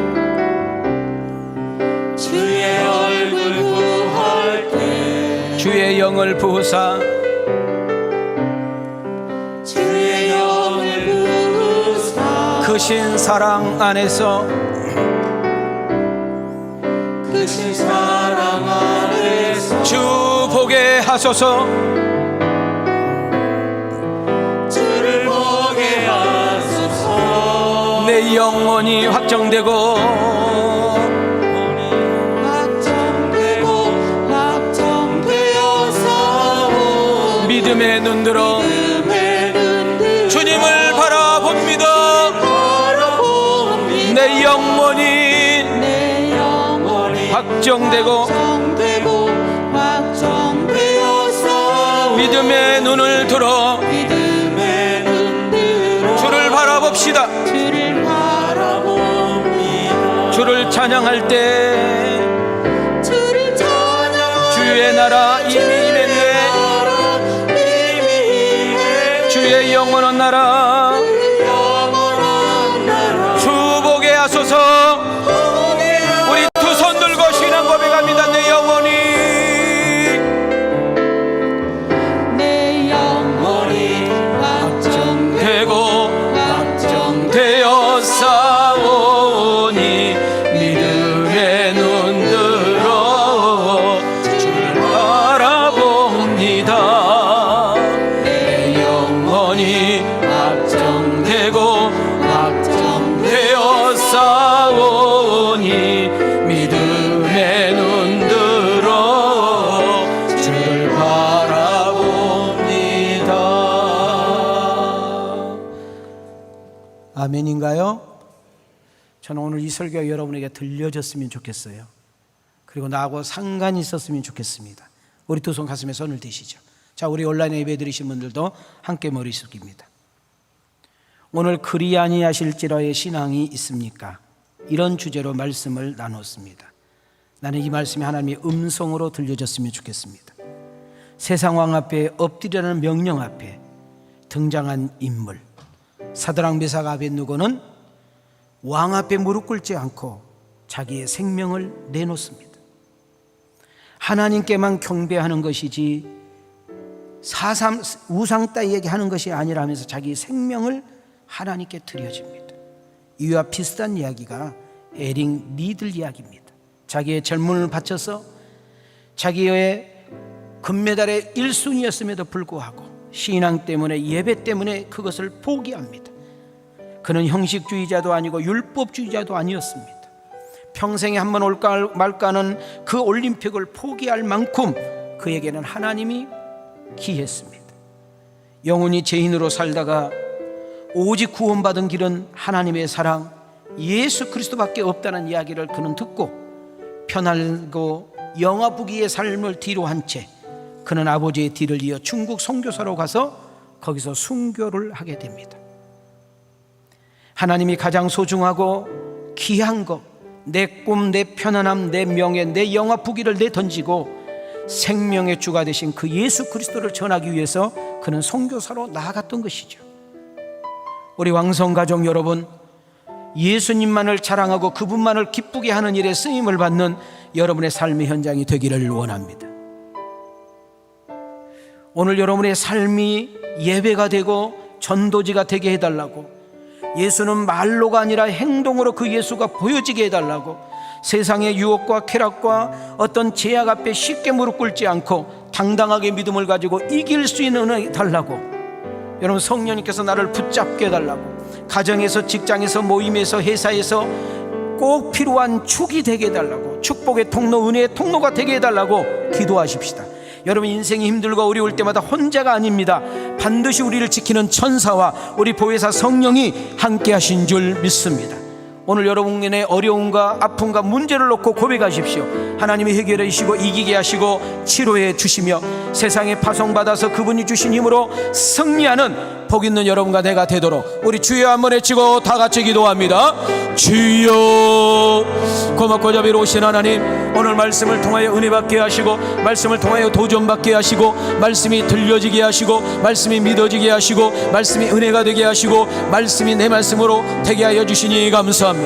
주의 영을 부으사 크신 사랑 안에서 주 보게 하소서. 내 영혼이 확정되고 믿음의 눈들어 주님을 바라봅니다. 내 영혼이 확정되고 믿음의 눈을 들어 주를 바라봅시다. 주를 찬양할 때 주의 나라 이미 임했네. 주의 영원한 나라 주 보게 하소서. 우리 두 손 들고 신앙 고백합니다. 내 영혼이 확정되고 확정되어 싸우니 믿음의 눈 들어 주를 바라봅니다. 내 영혼이 확정되고 확정되어 싸우니 믿음의 눈 들어 주를 바라봅니다. 아멘인가요? 저는 오늘 이 설교가 여러분에게 들려졌으면 좋겠어요. 그리고 나하고 상관이 있었으면 좋겠습니다. 우리 두 손 가슴에 손을 대시죠. 자, 우리 온라인에 예배 드리신 분들도 함께 머리 숙입니다. 오늘 그리 아니하실지라의 신앙이 있습니까? 이런 주제로 말씀을 나눴습니다. 나는 이 말씀이 하나님의 음성으로 들려졌으면 좋겠습니다. 세상 왕 앞에 엎드리라는 명령 앞에 등장한 인물 사드락 메삭 아벳느고는 왕 앞에 무릎 꿇지 않고 자기의 생명을 내놓습니다. 하나님께만 경배하는 것이지 우상 따위에게 하는 것이 아니라면서 자기 생명을 하나님께 드려집니다. 이와 비슷한 이야기가 에릭 니들 이야기입니다. 자기의 젊음을 바쳐서 자기의 금메달의 1순위였음에도 불구하고 신앙 때문에, 예배 때문에 그것을 포기합니다. 그는 형식주의자도 아니고 율법주의자도 아니었습니다. 평생에 한 번 올까 말까 하는 그 올림픽을 포기할 만큼 그에게는 하나님이 귀했습니다. 영원히 죄인으로 살다가 오직 구원받은 길은 하나님의 사랑 예수 그리스도밖에 없다는 이야기를 그는 듣고 편하고 영화부기의 삶을 뒤로 한 채 그는 아버지의 뒤를 이어 중국 선교사로 가서 거기서 순교를 하게 됩니다. 하나님이 가장 소중하고 귀한 것, 내 꿈, 내 편안함, 내 명예, 내 영화부기를 내던지고 생명의 주가 되신 그 예수 그리스도를 전하기 위해서 그는 선교사로 나아갔던 것이죠. 우리 왕성가족 여러분, 예수님만을 자랑하고 그분만을 기쁘게 하는 일에 쓰임을 받는 여러분의 삶의 현장이 되기를 원합니다. 오늘 여러분의 삶이 예배가 되고 전도지가 되게 해달라고, 예수는 말로가 아니라 행동으로 그 예수가 보여지게 해달라고, 세상의 유혹과 쾌락과 어떤 제약 앞에 쉽게 무릎 꿇지 않고 당당하게 믿음을 가지고 이길 수 있는 은혜 달라고, 여러분 성령님께서 나를 붙잡게 해달라고, 가정에서, 직장에서, 모임에서, 회사에서 꼭 필요한 축이 되게 해달라고, 축복의 통로, 은혜의 통로가 되게 해달라고 기도하십시다. 여러분 인생이 힘들고 어려울 때마다 혼자가 아닙니다. 반드시 우리를 지키는 천사와 우리 보혜사 성령이 함께 하신 줄 믿습니다. 오늘 여러분의 어려움과 아픔과 문제를 놓고 고백하십시오. 하나님이 해결해 주시고 이기게 하시고 치료해 주시며 세상에 파송받아서 그분이 주신 힘으로 승리하는 복 있는 여러분과 내가 되도록 우리 주여 한번 외치고 다 같이 기도합니다. 주여, 고맙고 자비로우신 하나님, 오늘 말씀을 통하여 은혜 받게 하시고 말씀을 통하여 도전 받게 하시고 말씀이 들려지게 하시고 말씀이 믿어지게 하시고 말씀이 은혜가 되게 하시고 말씀이 내 말씀으로 되게 하여 주시니 감사합니다.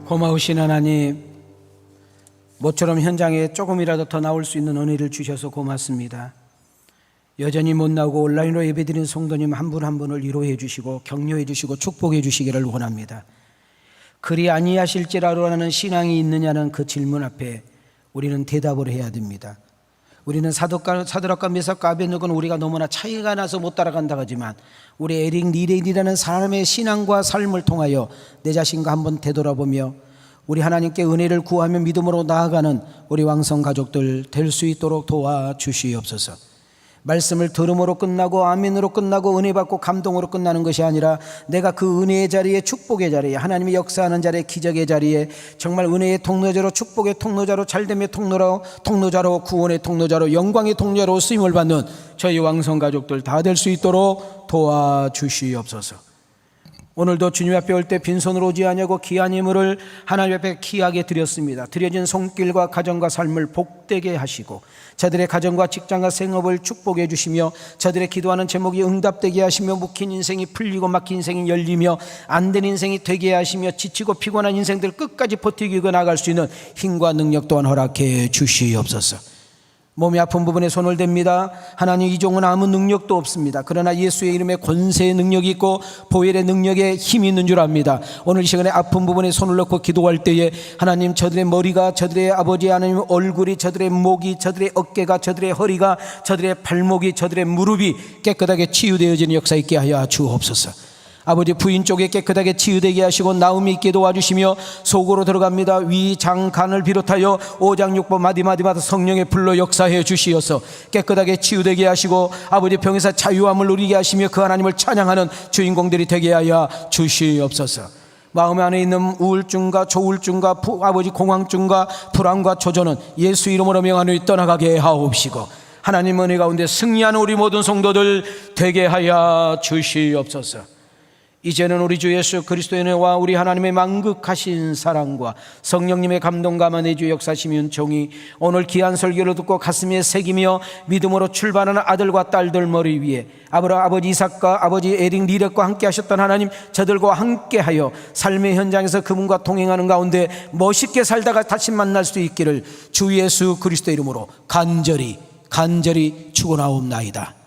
고마우신 하나님, 모처럼 현장에 조금이라도 더 나올 수 있는 은혜를 주셔서 고맙습니다. 여전히 못 나오고 온라인으로 예배드리는 성도님 한 분 한 분을 위로해 주시고 격려해 주시고 축복해 주시기를 원합니다. 그리 아니하실지라고라는 신앙이 있느냐는 그 질문 앞에 우리는 대답을 해야 됩니다. 우리는 사드락과 메삭과 아벳느고는 우리가 너무나 차이가 나서 못 따라간다고 하지만 우리 에릭 니렌이라는 사람의 신앙과 삶을 통하여 내 자신과 한번 되돌아보며 우리 하나님께 은혜를 구하며 믿음으로 나아가는 우리 왕성 가족들 될 수 있도록 도와주시옵소서. 말씀을 들음으로 끝나고 아멘으로 끝나고 은혜 받고 감동으로 끝나는 것이 아니라 내가 그 은혜의 자리에, 축복의 자리에, 하나님이 역사하는 자리에, 기적의 자리에 정말 은혜의 통로자로, 축복의 통로자로, 잘됨의 통로자로, 구원의 통로자로, 영광의 통로자로 쓰임을 받는 저희 왕성 가족들 다 될 수 있도록 도와주시옵소서. 오늘도 주님 앞에 올 때 빈손으로 오지 아니하고 귀한 예물을 하나님 앞에 귀하게 드렸습니다. 드려진 손길과 가정과 삶을 복되게 하시고 저들의 가정과 직장과 생업을 축복해 주시며 저들의 기도하는 제목이 응답되게 하시며 묶인 인생이 풀리고 막힌 인생이 열리며 안 된 인생이 되게 하시며 지치고 피곤한 인생들 끝까지 버티고 나갈 수 있는 힘과 능력 또한 허락해 주시옵소서. 몸이 아픈 부분에 손을 댑니다. 하나님, 이 종은 아무 능력도 없습니다. 그러나 예수의 이름에 권세의 능력이 있고 보혈의 능력에 힘이 있는 줄 압니다. 오늘 이 시간에 아픈 부분에 손을 넣고 기도할 때에 하나님, 저들의 머리가, 저들의 아버지 하나님 얼굴이, 저들의 목이, 저들의 어깨가, 저들의 허리가, 저들의 발목이, 저들의 무릎이 깨끗하게 치유되어지는 역사 있게 하여 주옵소서. 아버지, 부인 쪽에 깨끗하게 치유되게 하시고 나음이 있게 도와주시며 속으로 들어갑니다. 위, 장, 간을 비롯하여 5장 6번 마디마디마다 성령의 불로 역사해 주시어서 깨끗하게 치유되게 하시고 아버지, 병에서 자유함을 누리게 하시며 그 하나님을 찬양하는 주인공들이 되게 하여 주시옵소서. 마음 안에 있는 우울증과 조울증과 아버지 공황증과 불안과 초조는 예수 이름으로 명하노니 떠나가게 하옵시고 하나님 은혜 가운데 승리하는 우리 모든 성도들 되게 하여 주시옵소서. 이제는 우리 주 예수 그리스도의 은혜와 우리 하나님의 만극하신 사랑과 성령님의 감동감화 내주 역사심이 은총이 오늘 귀한 설교를 듣고 가슴에 새기며 믿음으로 출발하는 아들과 딸들 머리 위에 아버지 이삭과 아버지 에릭 리렉과 함께 하셨던 하나님, 저들과 함께하여 삶의 현장에서 그분과 동행하는 가운데 멋있게 살다가 다시 만날 수 있기를 주 예수 그리스도 이름으로 간절히 축원하옵나이다.